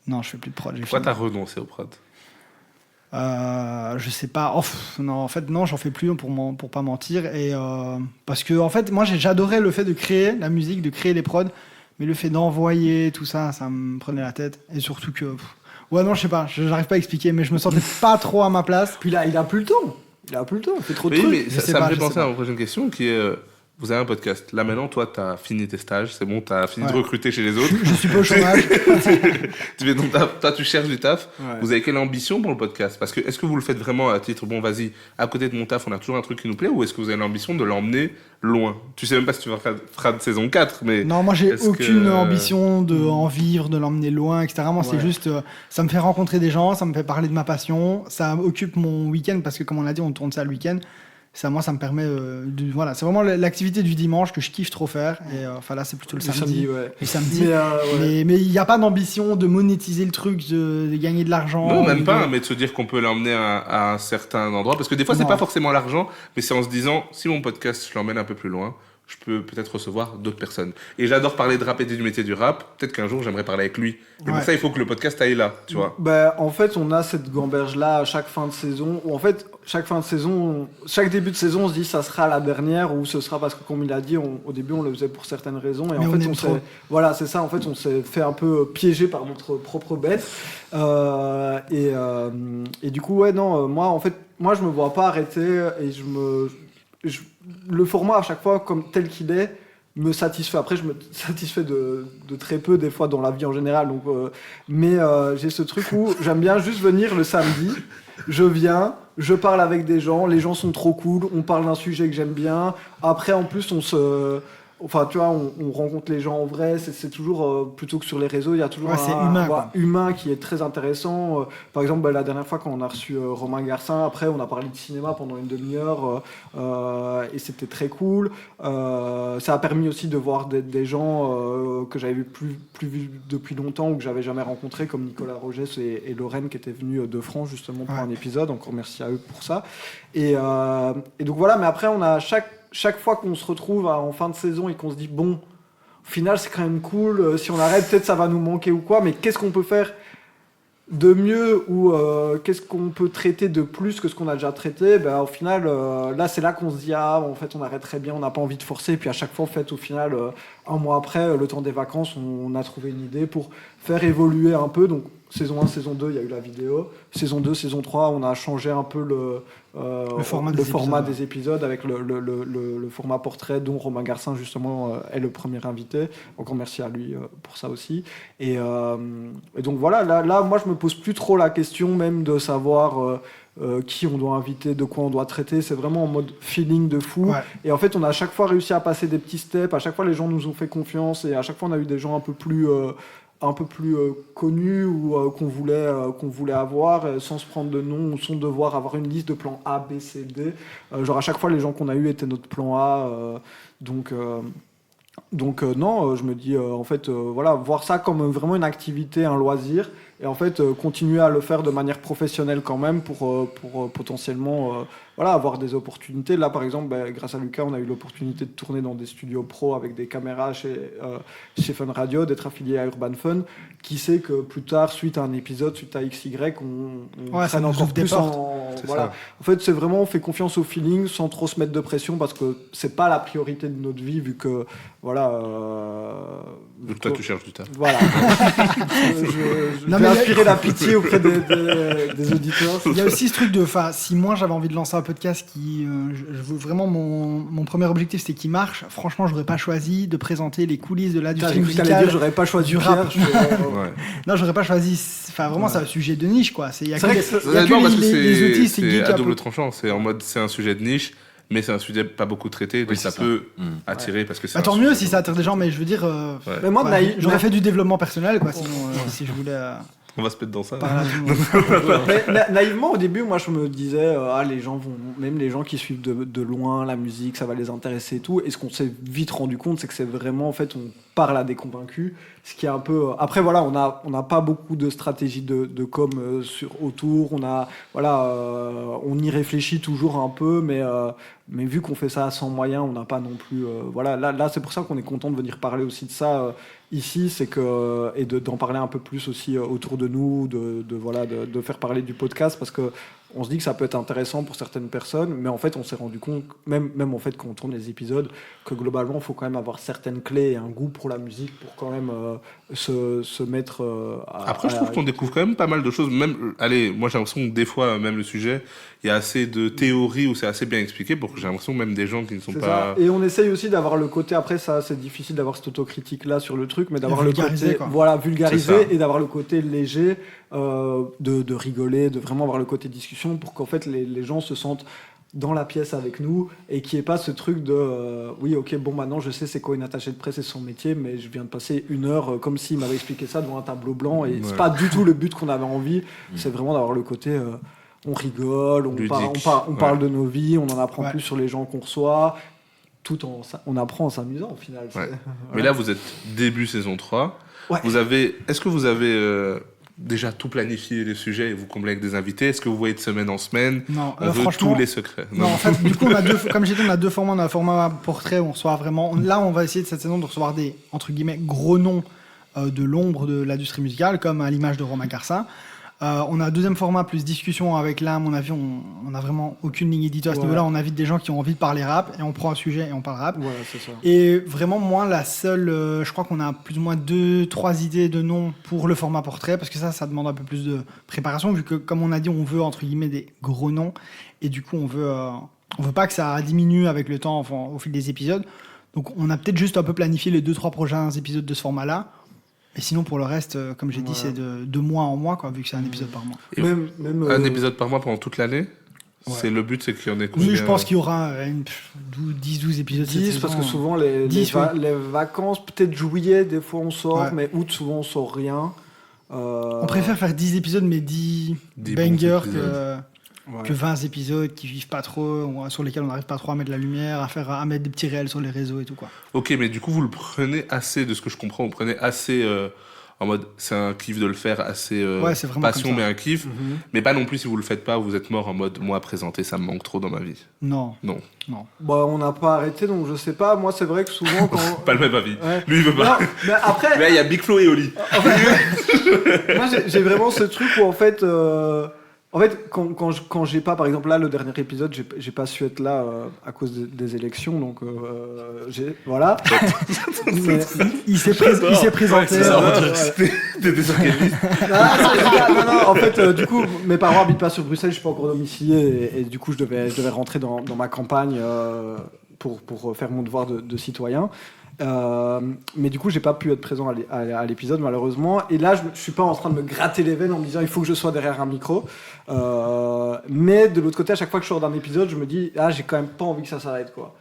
Non, je fais plus de prod. j'ai Pourquoi fini. t'as renoncé aux prods? Je sais pas. Non, en fait, non, j'en fais plus pour pas mentir. Et parce que, en fait, moi, j'adorais le fait de créer la musique, de créer les prods, mais le fait d'envoyer tout ça, ça me prenait la tête. Et surtout que, ouais, non, je sais pas, j'arrive pas à expliquer, mais je me sentais pas trop à ma place. Puis là, il a plus le temps. Il a plus le temps. Il fait trop de Oui, trucs. mais Je sais ça me pas, fait je penser sais à pas. ma prochaine question qui est vous avez un podcast. Là maintenant, toi, t'as fini tes stages, c'est bon, t'as fini de Ouais. recruter chez les autres. Je suis pas au chômage. Tu fais ton taf, toi, tu cherches du taf. Ouais. Vous avez quelle ambition pour le podcast? Parce que est-ce que vous le faites vraiment à titre, bon, vas-y, à côté de mon taf, on a toujours un truc qui nous plaît, ou est-ce que vous avez l'ambition de l'emmener loin? Tu sais même pas si tu feras de saison 4, mais. Non, moi, j'ai Est-ce aucune que- ambition de en vivre, de l'emmener loin, etc. Moi, c'est Ouais. juste, ça me fait rencontrer des gens, ça me fait parler de ma passion, ça occupe mon week-end, parce que, comme on l'a dit, on tourne ça le week-end. Ça, moi, ça me permet voilà, c'est vraiment l'activité du dimanche que je kiffe trop faire. Et enfin là, c'est plutôt le samedi. ouais. Le samedi. Mais, ouais. Mais il n'y a pas d'ambition de monétiser le truc, de gagner de l'argent. Non, même ou pas, de- mais de se dire qu'on peut l'emmener à un certain endroit. Parce que des fois, c'est Non. pas forcément l'argent, mais c'est en se disant, si mon podcast, je l'emmène un peu plus loin, je peux peut-être recevoir d'autres personnes. Et j'adore parler de rap et du métier du rap. Peut-être qu'un jour, j'aimerais parler avec lui. Et pour Ouais. ça, il faut que le podcast aille là, tu vois. Ben, en fait, on a cette gamberge-là à chaque fin de saison. Où, en fait, chaque fin de saison, chaque début de saison, on se dit ça sera la dernière ou ce sera parce que, comme il a dit, au début, on le faisait pour certaines raisons. Et Mais en on fait, aime trop. voilà, c'est ça. En fait, on s'est fait un peu piéger par notre propre bête. Et du coup, ouais, non, moi, en fait, moi, je me vois pas arrêter et le format à chaque fois, comme tel qu'il est, me satisfait. Après, je me satisfais de très peu des fois dans la vie en général. Donc, mais j'ai ce truc où j'aime bien juste venir le samedi. Je viens, je parle avec des gens, les gens sont trop cool, on parle d'un sujet que j'aime bien. Après, en plus, enfin, tu vois, on rencontre les gens en vrai. C'est toujours plutôt que sur les réseaux, il y a toujours Ouais, c'est humain, quoi. humain qui est très intéressant. Par exemple, la dernière fois quand on a reçu Romain Garcin, après on a parlé de cinéma pendant une demi-heure et c'était très cool. Ça a permis aussi de voir des gens que j'avais plus vus depuis longtemps ou que j'avais jamais rencontrés, comme Nicolas Rogès et Lorraine qui étaient venus de France justement pour Ouais. un épisode. Encore merci à eux pour ça. Et donc voilà, mais après on a chaque fois qu'on se retrouve en fin de saison et qu'on se dit bon, au final c'est quand même cool, si on arrête peut-être ça va nous manquer ou quoi, mais qu'est-ce qu'on peut faire de mieux ou qu'est-ce qu'on peut traiter de plus que ce qu'on a déjà traité, ben, au final là c'est là qu'on se dit ah en fait on arrêterait bien, on n'a pas envie de forcer, et puis à chaque fois en fait au final un mois après le temps des vacances on a trouvé une idée pour faire évoluer un peu. Donc saison 1, saison 2 il y a eu la vidéo, saison 2, saison 3 on a changé un peu le format des épisodes avec le format portrait dont Romain Garcin justement est le premier invité. Encore merci à lui pour ça aussi. Et donc voilà, là moi je me pose plus trop la question même de savoir qui on doit inviter, de quoi on doit traiter. C'est vraiment en mode feeling de fou. Ouais. Et en fait on a à chaque fois réussi à passer des petits steps, à chaque fois les gens nous ont fait confiance et à chaque fois on a eu des gens un peu plus connus ou qu'on voulait avoir sans se prendre de nom ou sans devoir avoir une liste de plans A, B, C, D. Genre à chaque fois les gens qu'on a eu étaient notre plan A. Donc non, je me dis en fait voilà, voir ça comme vraiment une activité, un loisir et en fait continuer à le faire de manière professionnelle quand même pour potentiellement avoir des opportunités. Là par exemple, grâce à Lucas, on a eu l'opportunité de tourner dans des studios pro avec des caméras chez Fun Radio, d'être affilié à Urban Fun. Qui sait que plus tard, suite à un épisode, suite à XY, on prenne encore plus en... Voilà. En fait, c'est vraiment, on fait confiance au feeling sans trop se mettre de pression parce que c'est pas la priorité de notre vie vu que, voilà... Donc toi, tu cherches du taf. Voilà. je vais inspirer la pitié auprès des auditeurs. Il y a aussi ce truc de... Enfin, si moi, j'avais envie de lancer un podcast qui... je veux vraiment, mon premier objectif, c'était qu'il marche. Franchement, j'aurais pas choisi de présenter les coulisses de l'industrie musicale. J'aurais pas choisi du rap. Ouais. Non, j'aurais pas choisi. Enfin, vraiment, c'est un sujet de niche, quoi. Il y a que les autistes et geeks à double tranchant. C'est en mode, c'est un sujet de niche, mais c'est un sujet pas beaucoup traité, donc ça peut attirer parce que c'est. Tant mieux si ça attire des gens, mais je veux dire. Mais moi, j'aurais fait du dévéloppement personnel, quoi. Sinon, si je voulais. On va se mettre dans ça. Mais naïvement, au début, moi, je me disais, les gens vont, même les gens qui suivent de loin la musique, ça va les intéresser et tout. Et ce qu'on s'est vite rendu compte, c'est que c'est vraiment, en fait, on parle à des convaincus. Ce qui est un peu. Après, voilà, on n'a pas beaucoup de stratégie de com autour. On y réfléchit toujours un peu, mais vu qu'on fait ça sans moyens, on n'a pas non plus. Là, c'est pour ça qu'on est content de venir parler aussi de ça. Ici, c'est que et d'en parler un peu plus aussi autour de nous, de faire parler du podcast parce que on se dit que ça peut être intéressant pour certaines personnes, mais en fait, on s'est rendu compte, même en fait quand on tourne les épisodes, que globalement, il faut quand même avoir certaines clés et un goût pour la musique pour quand même se mettre. Après, je trouve qu'on découvre quand même pas mal de choses. Même, moi j'ai l'impression que des fois, même le sujet, il y a assez de théories où c'est assez bien expliqué pour que j'ai l'impression que même des gens qui ne sont pas. Ça. Et on essaye aussi d'avoir le côté. Après, ça, c'est difficile d'avoir cette autocritique là sur le truc, mais d'avoir le côté, vulgarisé et d'avoir le côté léger, de rigoler, de vraiment avoir le côté discussion pour qu'en fait les gens se sentent dans la pièce avec nous et qu'il n'y ait pas ce truc de maintenant je sais c'est quoi une attachée de presse et son métier, mais je viens de passer 1 heure comme s'il m'avait expliqué ça devant un tableau blanc et c'est pas du tout le but qu'on avait envie. C'est vraiment d'avoir le côté on rigole, on parle de nos vies, on en apprend plus sur les gens qu'on reçoit, on apprend en s'amusant au final. Mais là vous êtes début saison 3. Est-ce que vous avez déjà tout planifié les sujets et vous comblez avec des invités? Est-ce que vous voyez de semaine en semaine? Non, on veut tous les secrets. Non, en fait, du coup, comme j'ai dit, on a 2 formats. On a un format portrait où on reçoit vraiment. Là, on va essayer de cette saison de recevoir des, entre guillemets, gros noms de l'ombre de l'industrie musicale, comme à l'image de Romain Garcin. On a un 2e format plus discussion avec là, à mon avis, on a vraiment aucune ligne éditeur à ce niveau-là. On invite des gens qui ont envie de parler rap et on prend un sujet et on parle rap. Voilà, c'est ça. Et vraiment, moi, la seule, je crois qu'on a plus ou moins 2-3 idées de noms pour le format portrait parce que ça demande un peu plus de préparation vu que, comme on a dit, on veut entre guillemets des gros noms et du coup, on veut pas que ça diminue avec le temps, enfin, au fil des épisodes. Donc, on a peut-être juste un peu planifié les 2-3 prochains épisodes de ce format-là. Et sinon, pour le reste, comme j'ai dit, c'est de mois en mois, quoi, vu que c'est un épisode par mois. Un épisode par mois pendant toute l'année. C'est le but, c'est qu'il y en ait combien? Oui, je pense qu'il y aura 10-12 épisodes. 10, parce que souvent, les vacances, peut-être juillet, des fois on sort, mais août, souvent on sort rien. On préfère faire 10 épisodes, mais 10 bangers que 20 épisodes qui vivent pas trop, sur lesquels on n'arrive pas trop à mettre de la lumière, à mettre des petits réels sur les réseaux et tout, quoi. Ok, mais du coup, vous le prenez assez, de ce que je comprends, vous prenez assez en mode, c'est un kiff de le faire, assez c'est vraiment passion, mais un kiff. Mais pas non plus, si vous le faites pas, vous êtes mort en mode, moi, présenter, ça me manque trop dans ma vie. Non. On n'a pas arrêté, donc je sais pas. Moi, c'est vrai que souvent, quand... Pas le même avis. Lui, il veut pas. Non, mais après... Mais il y a Big Flo et Oli. Moi, j'ai vraiment ce truc où, en fait, quand j'ai pas, par exemple, là, le dernier épisode, j'ai pas su être là à cause des élections, donc voilà. Mais, il s'est présenté. T'es désorganisé. Non, en fait, du coup, mes parents habitent pas sur Bruxelles, je suis pas encore domicilié, et du coup, je devais rentrer dans ma campagne pour faire mon devoir de citoyen. Mais du coup, j'ai pas pu être présent à l'épisode, malheureusement. Et là, je suis pas en train de me gratter les veines en me disant il faut que je sois derrière un micro. Mais de l'autre côté, à chaque fois que je sors d'un épisode, je me dis j'ai quand même pas envie que ça s'arrête, quoi.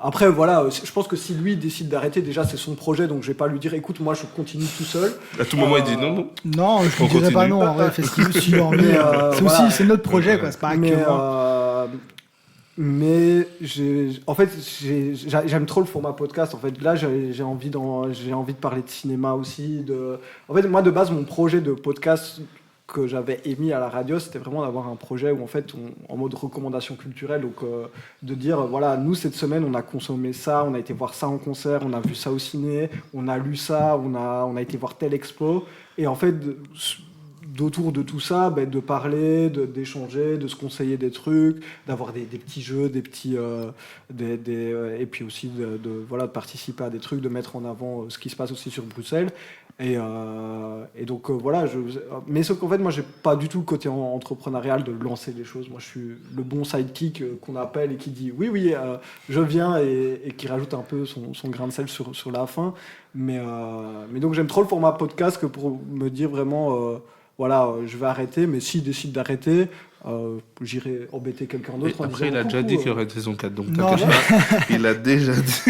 Après, voilà, je pense que si lui décide d'arrêter, déjà c'est son projet, donc je vais pas lui dire écoute, moi je continue tout seul. À tout moment, il dit non. Non, je ne dirais pas non. En vrai, fait ce qu'il veut, s'il en est. C'est notre projet, quoi. C'est pas que moi. Mais j'aime trop le format podcast. En fait, là, j'ai envie de parler de cinéma aussi. En fait, moi, de base, mon projet de podcast que j'avais émis à la radio, c'était vraiment d'avoir un projet où, en fait, en mode recommandation culturelle, donc de dire, voilà, nous, cette semaine, on a consommé ça, on a été voir ça en concert, on a vu ça au ciné, on a lu ça, on a été voir telle expo. Et en fait, d'autour de tout ça, de parler, d'échanger, de se conseiller des trucs, d'avoir des petits jeux, des petits, et puis aussi de participer à des trucs, de mettre en avant ce qui se passe aussi sur Bruxelles. Et donc voilà, mais sauf qu'en fait, moi, j'ai pas du tout le côté entrepreneurial de lancer des choses. Moi, je suis le bon sidekick qu'on appelle et qui dit oui, je viens et qui rajoute un peu son grain de sel sur la fin. Mais donc, j'aime trop le format podcast que pour me dire vraiment, voilà, je vais arrêter, mais s'il décide d'arrêter, j'irai embêter quelqu'un d'autre. Après, il a déjà dit qu'il y aurait une saison 4, donc non, t'inquiète pas, il a déjà dit.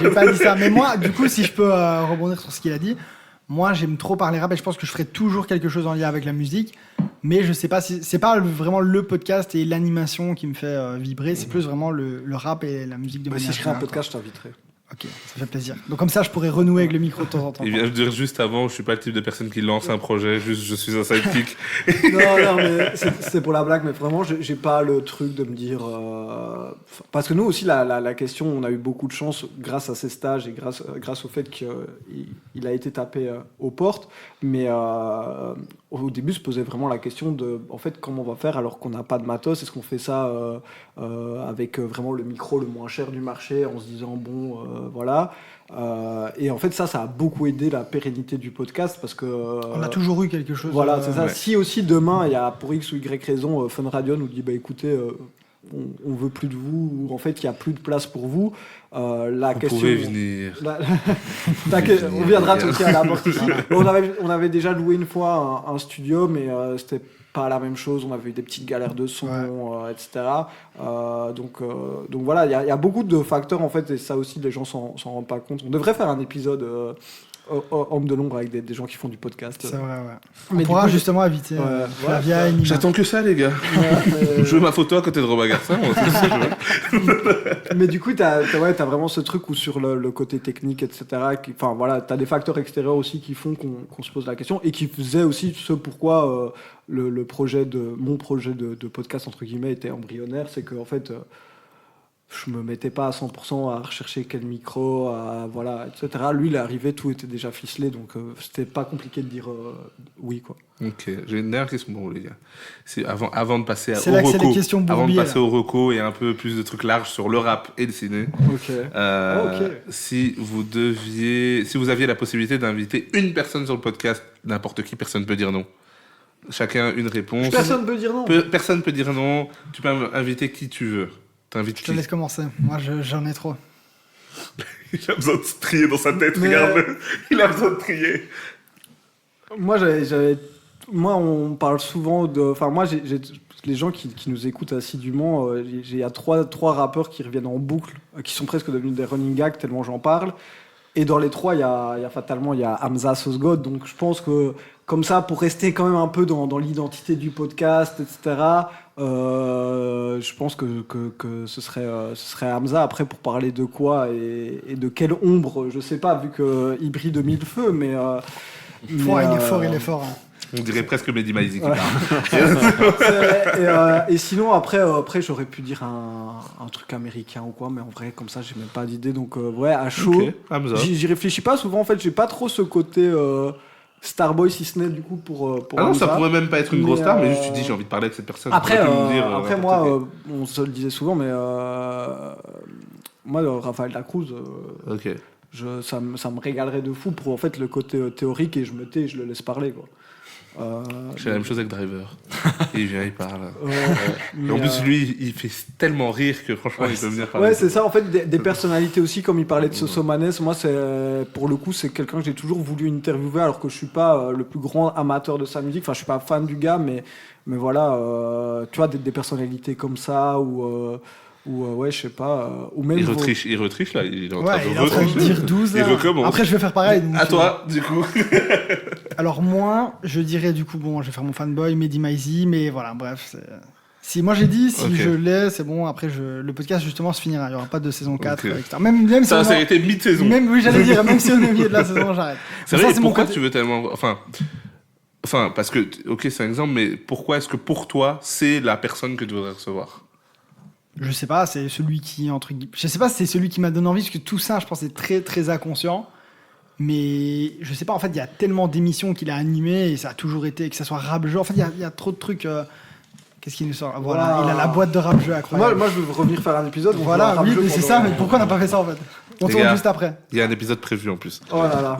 J'ai pas dit ça, mais moi, du coup, si je peux rebondir sur ce qu'il a dit, moi, j'aime trop parler rap et je pense que je ferai toujours quelque chose en lien avec la musique, mais je sais pas si c'est pas vraiment le podcast et l'animation qui me fait vibrer, c'est plus vraiment le rap et la musique de manière générale. Si je crée un podcast, quoi. je t'inviterai. Ok, ça fait plaisir. Donc comme ça, je pourrais renouer avec le micro de temps en temps. Il vient de dire juste avant, je suis pas le type de personne qui lance un projet, juste je suis un sidekick. non, mais c'est pour la blague, mais vraiment, j'ai pas le truc de me dire... Parce que nous aussi, la question, on a eu beaucoup de chance grâce à ces stages et grâce au fait qu'il a été tapé aux portes, mais au début se posait vraiment la question de, en fait, comment on va faire alors qu'on n'a pas de matos? Est-ce qu'on fait ça avec vraiment le micro le moins cher du marché en se disant, bon, voilà. Et en fait, ça a beaucoup aidé la pérennité du podcast parce que... on a toujours eu quelque chose. Voilà, c'est ça. Ouais. Si aussi demain, il y a pour X ou Y raison, Fun Radio nous dit, écoutez, on veut plus de vous, ou en fait, il n'y a plus de place pour vous. La Vous question... pouvez venir. On viendra toquer à la porte ici. On avait déjà loué une fois un studio, mais c'était pas la même chose. On avait eu des petites galères de son, etc. Donc voilà, il y a beaucoup de facteurs en fait, et ça aussi, les gens s'en rendent pas compte. On devrait faire un épisode homme de l'ombre avec des gens qui font du podcast. C'est vrai, ouais. Mais on pourra du coup, justement inviter Flavia et Nina. J'attends que ça, les gars. Je veux ma photo à côté de Robin Garcin. Moi, c'est ça, je veux. Mais du coup, t'as vraiment ce truc où sur le côté technique, etc., enfin voilà, t'as des facteurs extérieurs aussi qui font qu'on se pose la question et qui faisaient aussi ce pourquoi mon projet de podcast entre guillemets était embryonnaire, c'est que en fait, je me mettais pas à 100% à rechercher quel micro, voilà, etc. Lui, il est arrivé, tout était déjà ficelé, donc c'était pas compliqué de dire oui, quoi. Ok, j'ai une dernière question pour vous, les gars. C'est avant de passer C'est au là que c'est reco, les questions avant de bourbiers, passer au reco et un peu plus de trucs larges sur le rap et le ciné. Ok. Si vous aviez la possibilité d'inviter une personne sur le podcast, n'importe qui, personne ne peut dire non. Chacun une réponse. Personne peut dire non. Personne peut dire non. Tu peux inviter qui tu veux. T'invites Je qui? te laisse commencer. Moi, j'en ai trop. Il a besoin de se trier dans sa tête, Mais regarde-le. Il a besoin de trier. Moi, on parle souvent de... Enfin, moi, les gens qui nous écoutent assidûment, il y a trois rappeurs qui reviennent en boucle, qui sont presque devenus des running gags tellement j'en parle. Et dans les trois, il y a fatalement Hamza Sauce God. Donc je pense que comme ça, pour rester quand même un peu dans l'identité du podcast, etc., je pense que ce serait Hamza. Après, pour parler de quoi et de quelle ombre, je sais pas, vu qu'il brille de mille feux, mais... Il est fort. Hein. On dirait presque Mehdi Maizi qui Ouais. parle. Et sinon, après j'aurais pu dire un truc américain ou quoi, mais en vrai, comme ça, j'ai même pas d'idée. Donc, ouais, à chaud. Ok, Hamza. J'y réfléchis pas souvent. En fait, j'ai pas trop ce côté Starboy, si ce n'est du coup pour Ah non, Hamza. ça pourrait même pas être une grosse Mais, star, mais juste tu dis j'ai envie de parler avec cette personne. Après, Tu peux me dire, n'importe moi, on se le disait souvent, mais moi, Raphaël Lacruz, qui. Ok. ça me régalerait de fou pour en fait le côté théorique, et je me tais et je le laisse parler, quoi. J'ai la même chose avec Driver. Il vient, il parle. Mais, En plus, lui, il fait tellement rire que franchement, il peut venir parler. ouais, c'est ça, en fait, des personnalités aussi, comme il parlait de Soso Manes. Moi, pour le coup, c'est quelqu'un que j'ai toujours voulu interviewer, alors que je suis pas le plus grand amateur de sa musique. Enfin, je suis pas fan du gars, mais voilà, tu vois, des personnalités comme ça, ou ouais, je sais pas, ou même... Il retriche là, il est en train Ouais, de il est en train de dire 12. Il recommence. Après, je vais faire pareil. Donc, À toi, du coup. Alors moi, je dirais du coup, bon, je vais faire mon fanboy, Mehdi Maizi, mais voilà, bref, Si moi j'ai dit, si Ok. je l'ai, c'est bon, après le podcast justement se finira. Il n'y aura pas de saison 4, etc. Même si Ça, on ça a en- été mi-saison. même, oui, j'allais dire, même si on est au milieu de la saison, j'arrête. C'est Mais vrai, ça, et mon pourquoi côté- tu veux tellement... Enfin, parce que, ok, c'est un exemple, mais pourquoi est-ce que pour toi, c'est la personne que tu voudrais recevoir? Je sais pas, c'est celui qui, entre guillemets... Je sais pas si c'est celui qui m'a donné envie, parce que tout ça, je pense, c'est très, très inconscient. Mais je sais pas, en fait, il y a tellement d'émissions qu'il a animées, et ça a toujours été, que ça soit rap-jeu. En fait, il y a trop de trucs... Qu'est-ce qui nous sort? Voilà, Wow. il a la boîte de rap-jeu incroyable. Moi, je veux revenir faire un épisode. où on Voilà, joue à oui, rap-jeu mais c'est pendant- ça, mais pourquoi on n'a pas fait ça, en fait? On Les tourne gars. juste après. Il y a un épisode prévu en plus. Oh là là.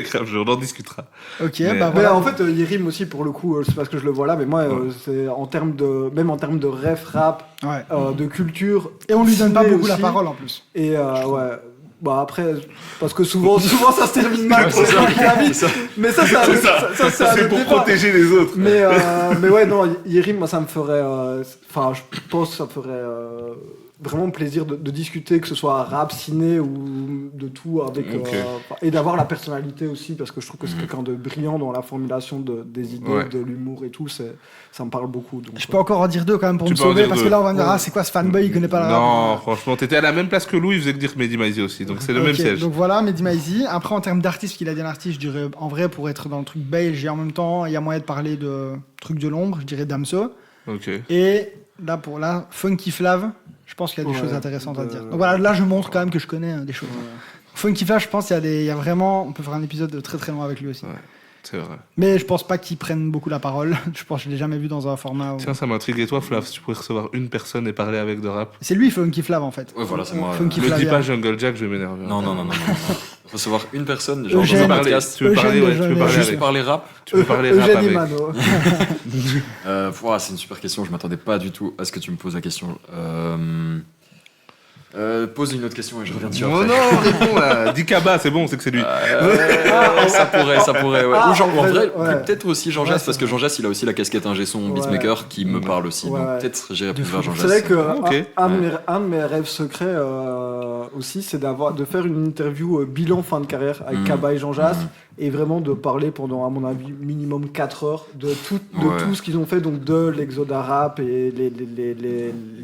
Grave, on en discutera. Ok, Mais- bah Mais voilà. en fait, Yerim aussi, pour le coup, c'est parce que je le vois là, mais moi, c'est en termes de, même en termes de ref, rap, Ouais. de culture. Et on lui donne pas ciné beaucoup la aussi. parole, en plus. Et ouais. Bah après, parce que souvent ça se termine mal pour les gens qui l'invitent. Mais ça, C'est ça. c'est C'est pour protéger les autres. Mais ouais, non, Yerim, moi, ça me ferait. Enfin, je pense que ça me ferait vraiment plaisir de discuter, que ce soit rap, ciné ou de tout, avec. Ok. Et d'avoir la personnalité aussi, parce que je trouve que c'est quelqu'un de brillant dans la formulation des idées, Ouais. de l'humour et tout. Ça me parle beaucoup. Donc, Je peux encore en dire deux quand même pour Tu me peux en sauver, dire parce deux. que là on va me dire, Ouais. ah c'est quoi ce fanboy, il connaît pas la rap. Non, franchement, t'étais à la même place que Lou, il faisait que dire Mehdi Maizi aussi, donc c'est le même Ok, siège. donc voilà, Mehdi Maizi. Après, en termes d'artiste, qu'il a dit un artiste, je dirais en vrai, pour être dans le truc belge, et en même temps, il y a moyen de parler de trucs de l'ombre, je dirais Damso. Ok. Et là, pour là, Funky Flav, je pense qu'il y a des Ouais, choses intéressantes à de- dire. Donc voilà, là, je montre quand même que je connais des choses. Funky Flav, je pense qu'il y a vraiment, on peut faire un épisode de très très loin avec lui aussi. Ouais. C'est vrai. Mais je pense pas qu'il prenne beaucoup la parole. Je pense que je l'ai jamais vu dans un format où... Tiens, ça m'intrigue. Et toi, Flav, si tu pouvais recevoir une personne et parler avec de rap? C'est lui, Funky Flav, en fait. Ouais, voilà, c'est moi. Funky Me dis Flavia. pas Jungle Jack, je vais m'énerver. Non, non, non, non, non. Recevoir une personne, genre Eugène. dans un Parler, podcast, tu veux parler, Eugène ouais, de tu veux Jeunesse. parler juste avec. parler rap. Tu veux parler rap Eugène avec. Imano. C'est une super question, je m'attendais pas du tout à ce que tu me poses la question. Pose une autre question et je reviens dessus Non, après. non, réponds là. Dis Kaba, c'est bon, c'est que c'est lui. Ça pourrait, ouais. Ah, Ou en en vrai, fait, ouais. peut-être aussi Jean Ouais, Jass, c'est parce que Jean Jass, il a aussi la casquette ingé son Ouais. beatmaker qui me parle aussi. Ouais, Donc ouais. peut-être j'irai plus vers Jean C'est vrai Jass. que Ok. un de mes rêves secrets aussi, c'est de faire une interview bilan fin de carrière avec Mhm. Kaba et Jean Jass Mhm. et vraiment de parler pendant, à mon avis, minimum 4 heures de Ouais. tout ce qu'ils ont fait, donc de l'Exoda Rap et les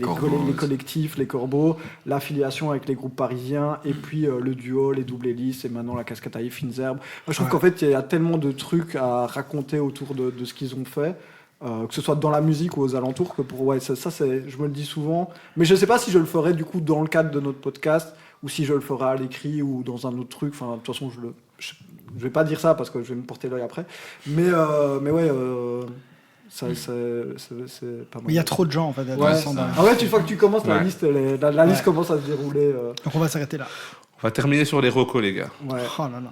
Corbeaux, les collectifs, les corbeaux, l'affiliation avec les groupes parisiens et puis le duo, les double hélices et maintenant la casquette à Finzerbe. Moi, je trouve Ouais. qu'en fait, il y a tellement de trucs à raconter autour de ce qu'ils ont fait. Que ce soit dans la musique ou aux alentours, que pour ça c'est, je me le dis souvent, mais je sais pas si je le ferai du coup dans le cadre de notre podcast ou si je le ferai à l'écrit ou dans un autre truc. Enfin, de toute façon, je vais pas dire ça parce que je vais me porter l'œil après. Mais ouais, c'est pas mal. Il y a trop de gens, en fait. Ouais. intéressants dans- En fait, une fois que tu commences, la Ouais. liste, la liste Ouais. commence à se dérouler. Donc on va s'arrêter là. On va terminer sur les recos, les gars. Ouais. Oh là là.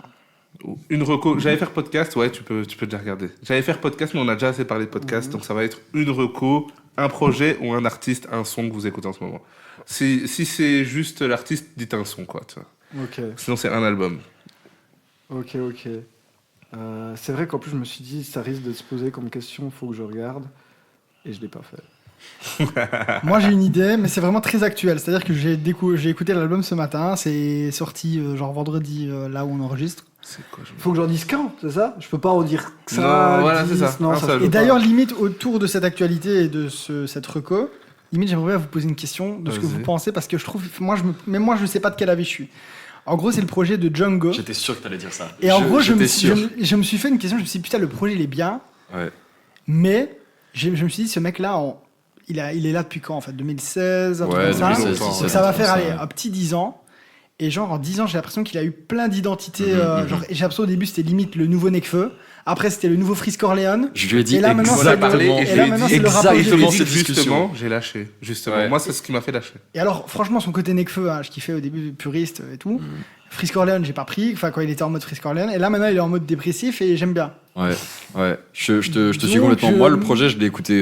Une reco. J'allais faire podcast, ouais, tu peux déjà regarder. J'allais faire podcast, mais on a déjà assez parlé de podcast, donc ça va être une reco, un projet ou un artiste, un son que vous écoutez en ce moment. Si c'est juste l'artiste, dites un son, quoi, tu vois. Ok, Sinon, c'est un album. ok. C'est vrai qu'en plus, je me suis dit, ça risque de se poser comme question, faut que je regarde. Et je l'ai pas fait. Moi j'ai une idée, mais c'est vraiment très actuel. C'est-à-dire que j'ai écouté l'album ce matin. C'est sorti genre vendredi, là où on enregistre. C'est quoi, je... Faut que j'en dise qu'un, c'est ça? Je peux pas en dire que ça. Non, voilà, 10, c'est ça. Non, Un ça seul. se peut Et pas. d'ailleurs, limite autour de cette actualité et de cette reco, limite j'aimerais bien vous poser une question de ce que Vas-y. vous pensez, parce que je trouve, même moi je sais pas de quel avis je suis. En gros, c'est le projet de Django. J'étais sûr que t'allais dire ça. Et en gros, je me j'étais sûr. me suis fait une question. Je me suis dit, putain, le projet il est bien, Ouais. mais je me suis dit, ce mec-là, il est là depuis quand en fait? 2016, un truc Ouais, comme ça. 2016, Donc, 17, Ça va faire ça, aller ouais. un petit 10 ans. Et genre en 10 ans, j'ai l'impression qu'il a eu plein d'identités. Mhm, Genre, et j'ai l'impression au début, c'était limite le nouveau Nekfeu. Après, c'était le nouveau Frisk Orléans. Je lui ai dit Et là, maintenant, On en a c'est parlé exactement. et et je là, lui ai maintenant, dit c'est le rapport exactement que j'ai eu. cette Cette discussion. justement, j'ai lâché. Justement, Ouais. moi, c'est ce qui m'a fait lâcher. Et alors, franchement, son côté Nekfeu, hein, je kiffais au début, puriste et tout. Mhm. Frisk Orléans, j'ai pas pris. Enfin, quand il était en mode Frisk Orléans. Et là, maintenant, il est en mode dépressif et j'aime bien. Ouais. Je te suis Donc, complètement. Moi, le projet, je l'ai écouté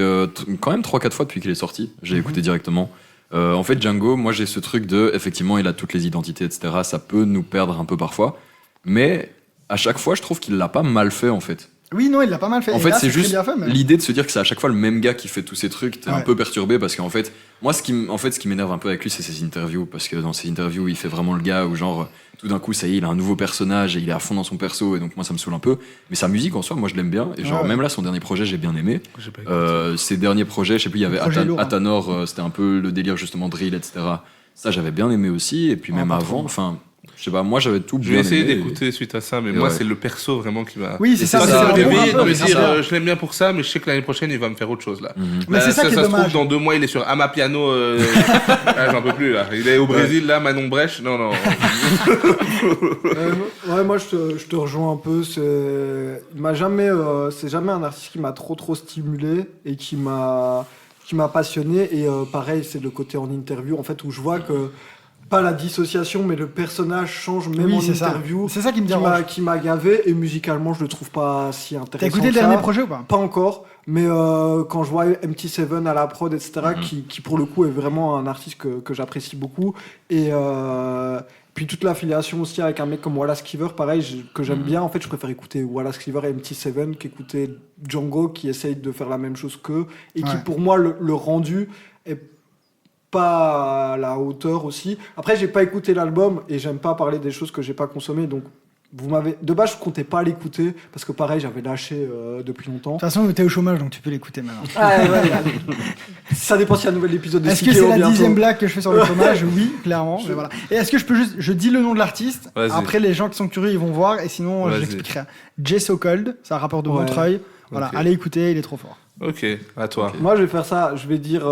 quand même 3-4 fois depuis qu'il est sorti. J'ai écouté directement. En fait, Django, moi, j'ai ce truc de, effectivement, il a toutes les identités, etc. Ça peut nous perdre un peu parfois. Mais à chaque fois, je trouve qu'il l'a pas mal fait, en fait. Oui, non, il l'a pas mal fait. En Et fait, là, c'est très juste bien fait, mais- l'idée de se dire que c'est à chaque fois le même gars qui fait tous ces trucs. T'es un Ouais. peu perturbé parce qu'en fait, moi, ce qui m'énerve un peu avec lui, c'est ses interviews. Parce que dans ses interviews, il fait vraiment le gars où, genre, tout d'un coup, ça y est, il a un nouveau personnage et il est à fond dans son perso. Et donc, moi, ça me saoule un peu. Mais sa musique, en soi, moi, je l'aime bien. Et genre, Ouais. même là, son dernier projet, j'ai bien aimé. J'ai pas écouté. Ses derniers projets, je sais plus, il y avait Projet lourd, hein. Athanor, c'était un peu le délire, justement, drill, etc. Ça, j'avais bien aimé aussi. Et puis, Ouais, même pas avant, trop. enfin, je sais pas, moi, j'avais tout Je bien vais essayer aimé. d'écouter suite à ça, mais Et moi, ouais. c'est le perso vraiment qui m'a. Oui, c'est ça. Ça, c'est c'est un me bon réveiller, de rappeur, me c'est dire, ça. je l'aime bien pour ça, mais je sais que l'année prochaine, il va me faire autre chose là. Mhm. Mais c'est ça qui est se dommage. trouve, dans 2 mois, il est sur Amapiano. Ah, j'en peux plus là. Il est au Brésil là, Manon Brèche. Non, non. Ouais, moi je te rejoins un peu. Il m'a jamais, c'est jamais un artiste qui m'a trop stimulé et qui m'a passionné. Et pareil, c'est le côté en interview en fait où je vois que pas la dissociation, mais le personnage change même Oui, en c'est ça. interview. C'est ça qui me dérange. Qui m'a gavé et musicalement je le trouve pas si intéressant. T'as écouté le que ça. dernier projet ou pas? Pas encore, mais quand je vois MT7 à la prod, etc., qui pour le coup est vraiment un artiste que j'apprécie beaucoup. Et puis toute l'affiliation aussi avec un mec comme Wallace Cleaver, pareil, que j'aime bien. En fait, je préfère écouter Wallace Cleaver et MT7 qu'écouter Django, qui essaye de faire la même chose qu'eux. Et qui, Ouais. pour moi, le rendu est pas à la hauteur aussi. Après, j'ai pas écouté l'album et j'aime pas parler des choses que j'ai pas consommées. Donc, de base, je comptais pas l'écouter parce que pareil, j'avais lâché depuis longtemps. De toute façon, t'es au chômage, donc tu peux l'écouter maintenant. Ah, ouais, ça dépend s'il y a un nouvel épisode de Est-ce que Sikeo c'est la bientôt. 10e blague que je fais sur le chômage? Oui, clairement. Mais voilà. Et est-ce que je peux juste. Je dis le nom de l'artiste. Vas-y. Après, les gens qui sont curieux, ils vont voir. Et sinon, Vas-y. j'expliquerai. Jay So Cold, c'est un rappeur de Ouais. Montreuil. Voilà, Ok. allez écouter, il est trop fort. Ok, à toi. Ok. Moi, je vais faire ça. Je vais dire.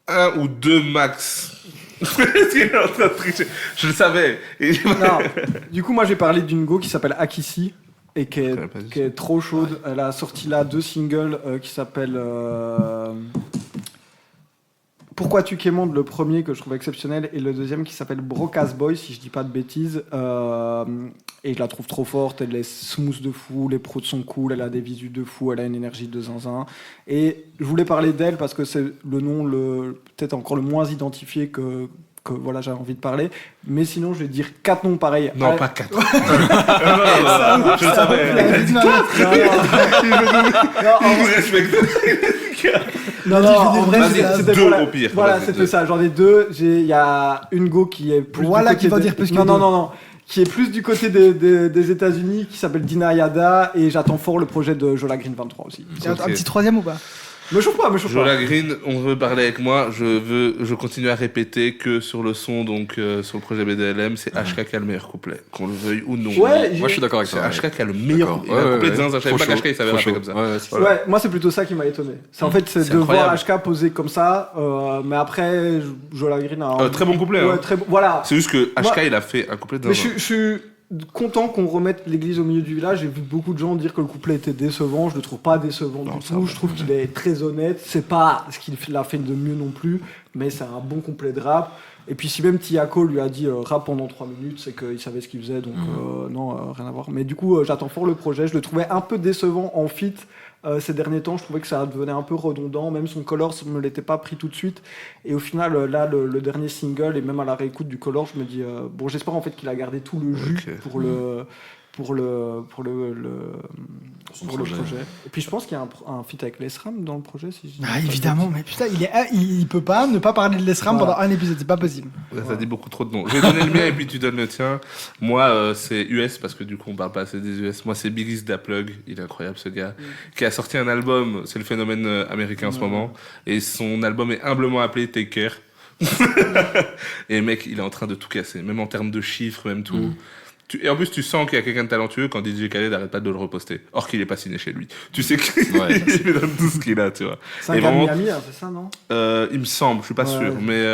1 ou 2 max. Est-ce qu'il est en train de tricher? Je le savais. Et- Non. Du coup, moi, j'ai parlé d'une go qui s'appelle Akissi et qui connais pas du est trop chaude. Elle a sorti là 2 singles qui s'appellent Pourquoi tu quémandes, le premier que je trouve exceptionnel, et le deuxième qui s'appelle Brocas Boy, si je dis pas de bêtises. Et je la trouve trop forte, elle est smooth de fou, les prods sont cool, elle a des visus de fou, elle a une énergie de zinzin. Et je voulais parler d'elle parce que c'est le nom peut-être encore le moins identifié que voilà, j'avais envie de parler. Mais sinon, je vais dire 4 noms pareils. Non, Ah, pas 4. non, je le savais. non, Il me respecte. Non, en vrai, Vas-y, c'était 2 pour la- au pire. Voilà, Vas-y, c'était 2. ça. J'en ai 2. Il y a une go qui est plus. Voilà du côté qui va des- dire plus que non, deux. non. Qui est plus du côté des États-Unis, qui s'appelle Dina Yada. Et j'attends fort le projet de Jola Green 23 aussi. Un Ok. petit troisième ou pas? Me chauffe pas, me chauffe pas. Jola Green, on veut parler avec moi. Je continue à répéter que sur le son, donc sur le projet BDLM, c'est HK qui a le meilleur couplet, qu'on le veuille ou non. Ouais, Moi, je suis d'accord avec C'est toi. HK qui a le meilleur. D'accord. Il a un Ouais, couplet ouais, de zinzin. Je savais trop pas chaud, qu'HK il savait trop rapper chaud. comme ça. Ouais, ouais, c'est ça. Voilà. Ouais, moi c'est plutôt ça qui m'a étonné. C'est en fait c'est C'est de voir incroyable. HK poser comme ça, mais après Jola Green a Très bon couplet. ouais, hein. très bon. Voilà. C'est juste que Moi- HK il a fait un couplet de Mais zinzin. je suis content qu'on remette l'église au milieu du village. J'ai vu beaucoup de gens dire que le couplet était décevant. Je le trouve pas décevant Non, du ça tout. va, Je trouve ouais. qu'il est très honnête. C'est pas ce qu'il a fait de mieux non plus, mais c'est un bon couplet de rap. Et puis si même Tiako lui a dit rap pendant 3 minutes, c'est qu'il savait ce qu'il faisait. Donc non, rien à voir. Mais du coup, j'attends fort le projet. Je le trouvais un peu décevant en feat. Ces derniers temps, je trouvais que ça devenait un peu redondant. Même son Colors ne me l'était pas pris tout de suite. Et au final, là, le dernier single, et même à la réécoute du Colors, je me dis, bon, j'espère en fait qu'il a gardé tout le jus Ok. pour le Son pour le projet. projet. Et puis je pense qu'il y a un feat avec l'ESRAM dans le projet. Si je dis Ah, pas de évidemment, mais putain, il peut pas ne pas parler de l'ESRAM Voilà. pendant un épisode, c'est pas possible. Ça dit beaucoup trop de noms. Je vais donner le mien et puis tu donnes le tien. Moi, c'est US parce que du coup, on parle pas assez des US. Moi, c'est Biggie Daplug. Il est incroyable, ce gars. Qui a sorti un album. C'est le phénomène américain en ce moment. Et son album est humblement appelé Take Care. Et mec, il est en train de tout casser. Même en termes de chiffres, même tout. Et en plus, tu sens qu'il y a quelqu'un de talentueux quand DJ Khaled n'arrête pas de le reposter. Or qu'il est pas signé chez lui. Tu sais qu'il Ouais, lui donne tout ce qu'il a, tu vois. C'est un Et gars de vraiment- Miami, hein, c'est ça, non? Il me semble, je suis pas Ouais. sûr. Mais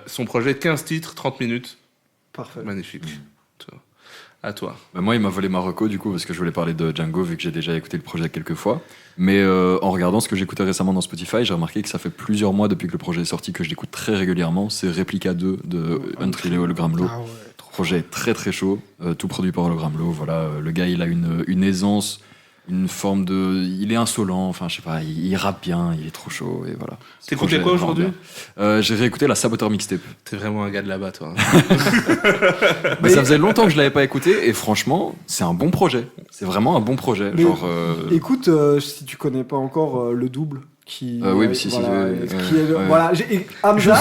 son projet, 15 titres, 30 minutes. Parfait. Magnifique. Tu vois. À toi. Bah, moi, il m'a volé ma reco du coup parce que je voulais parler de Django vu que j'ai déjà écouté le projet quelques fois. Mais en regardant ce que j'écoutais récemment dans Spotify, j'ai remarqué que ça fait plusieurs mois depuis que le projet est sorti que je l'écoute très régulièrement. C'est Replica 2 de Untrill et Hologram Low. Ah ouais, trop. Projet très très chaud, tout produit par Hologram Low. Voilà, le gars il a une aisance une forme de. Il est insolent, enfin, je sais pas, il rappe bien, il est trop chaud, et voilà. T'écoutais quoi aujourd'hui ? J'ai réécouté la Saboteur Mixtape. T'es vraiment un gars de là-bas, toi. Mais ça faisait longtemps que je l'avais pas écouté, et franchement, c'est un bon projet. C'est vraiment un bon projet. Mais Genre, écoute, si tu connais pas encore le double. Qui, oui, mais si, voilà, si, qui est voilà, Hamza,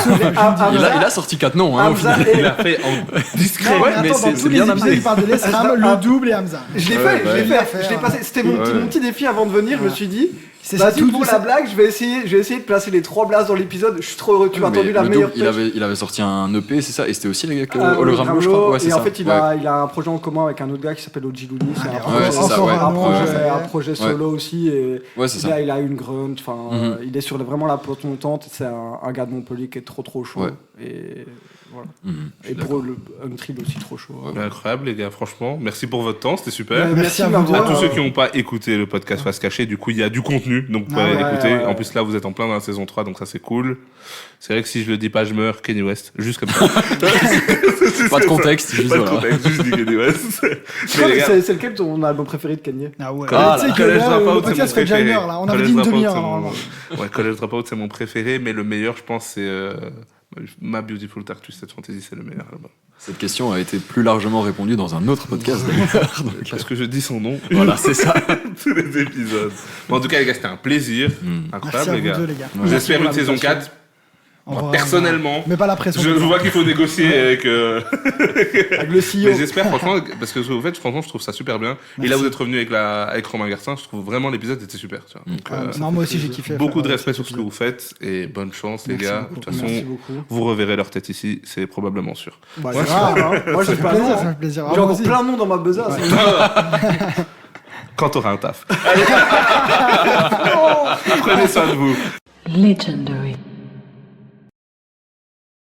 il a sorti 4 noms, hein, au Hamza final. Il a fait en discret. Non, Ouais, mais mais attends, c'est dans tous les bien épisodes, amené. il parle de l'ESRAM, le double et Hamza. Je l'ai Ouais, fait, ouais. je l'ai passé. C'était mon petit défi avant de venir. Je me suis dit, C'est vas-y tout pour la blague, je vais essayer de placer les 3 blasts dans l'épisode. Je suis trop heureux. Tu m'as Mais entendu la le meilleure. double, il avait sorti un EP, c'est ça, et c'était aussi les gars Hologram Hologram, je crois. Ouais, c'est et ça. en fait, il a un projet en commun avec un autre gars qui s'appelle Oji Looney. C'est Allez, un c'est ça, ouais. un projet solo aussi. Et Ouais, c'est ça. là, il a une grunt. Enfin, Mhm. il est sur vraiment la pente montante. C'est un gars de Montpellier qui est trop chaud. Ouais. Et voilà. Mhm, je suis Et pour le Untrill aussi trop chaud. Ouais. Incroyable, les gars, franchement. Merci pour votre temps, c'était super. Ouais, Merci à vous Margot. deux. À tous ceux qui n'ont pas écouté le podcast Face Cachée, du coup, il y a du contenu, donc vous pouvez aller ouais, l'écouter. ouais. En plus, là, vous êtes en plein dans la saison 3, donc ça, c'est cool. C'est vrai que si je le dis pas, je meurs. Kanye West, juste comme ça. Pas de contexte, juste Pas de voilà. contexte, juste du Kanye West. Je crois les que gars, c'est lequel ton album préféré de Kanye? Ah ouais. Ah, Tu sais là, que College là, Dropout, le c'est mon podcast fait déjà une préféré. heure, là. On avait College dit une Dropout, demi-heure, c'est normalement. Ouais, College Dropout, c'est mon préféré, mais le meilleur, je pense, c'est Ma Beautiful Dark Twisted Fantasy, c'est le meilleur album. Cette question a été plus largement répondue dans un autre podcast d'ailleurs. donc, Parce que je dis son nom. Voilà, c'est ça. Tous les épisodes. Bon, en tout cas, les gars, c'était un plaisir. Mm. Merci Incroyable, à les vous gars. deux, les gars. J'espère pour une saison l'invitation. 4. On Moi, va- personnellement, Mais pas la pression. je vois qu'il faut négocier avec. Avec le CEO. Mais j'espère, franchement, parce que ce que vous faites, franchement, je trouve ça super bien. Et là, vous êtes revenu avec Romain Garcin. Je trouve vraiment l'épisode était super. Tu vois. Donc, Non, moi aussi, j'ai kiffé. beaucoup de faire, respect sur ce cet que vous faites et bonne chance, les Merci gars. beaucoup. De toute façon, Merci beaucoup. vous reverrez leur tête ici, c'est probablement sûr. Bah, Ouais, c'est grave, hein. Moi, Ça j'ai fait pas plaisir, non. ça fait plaisir. J'ai Ah, encore vas-y. plein de noms dans ma besace. Quand t'auras un taf. Prenez soin de vous. Legendary.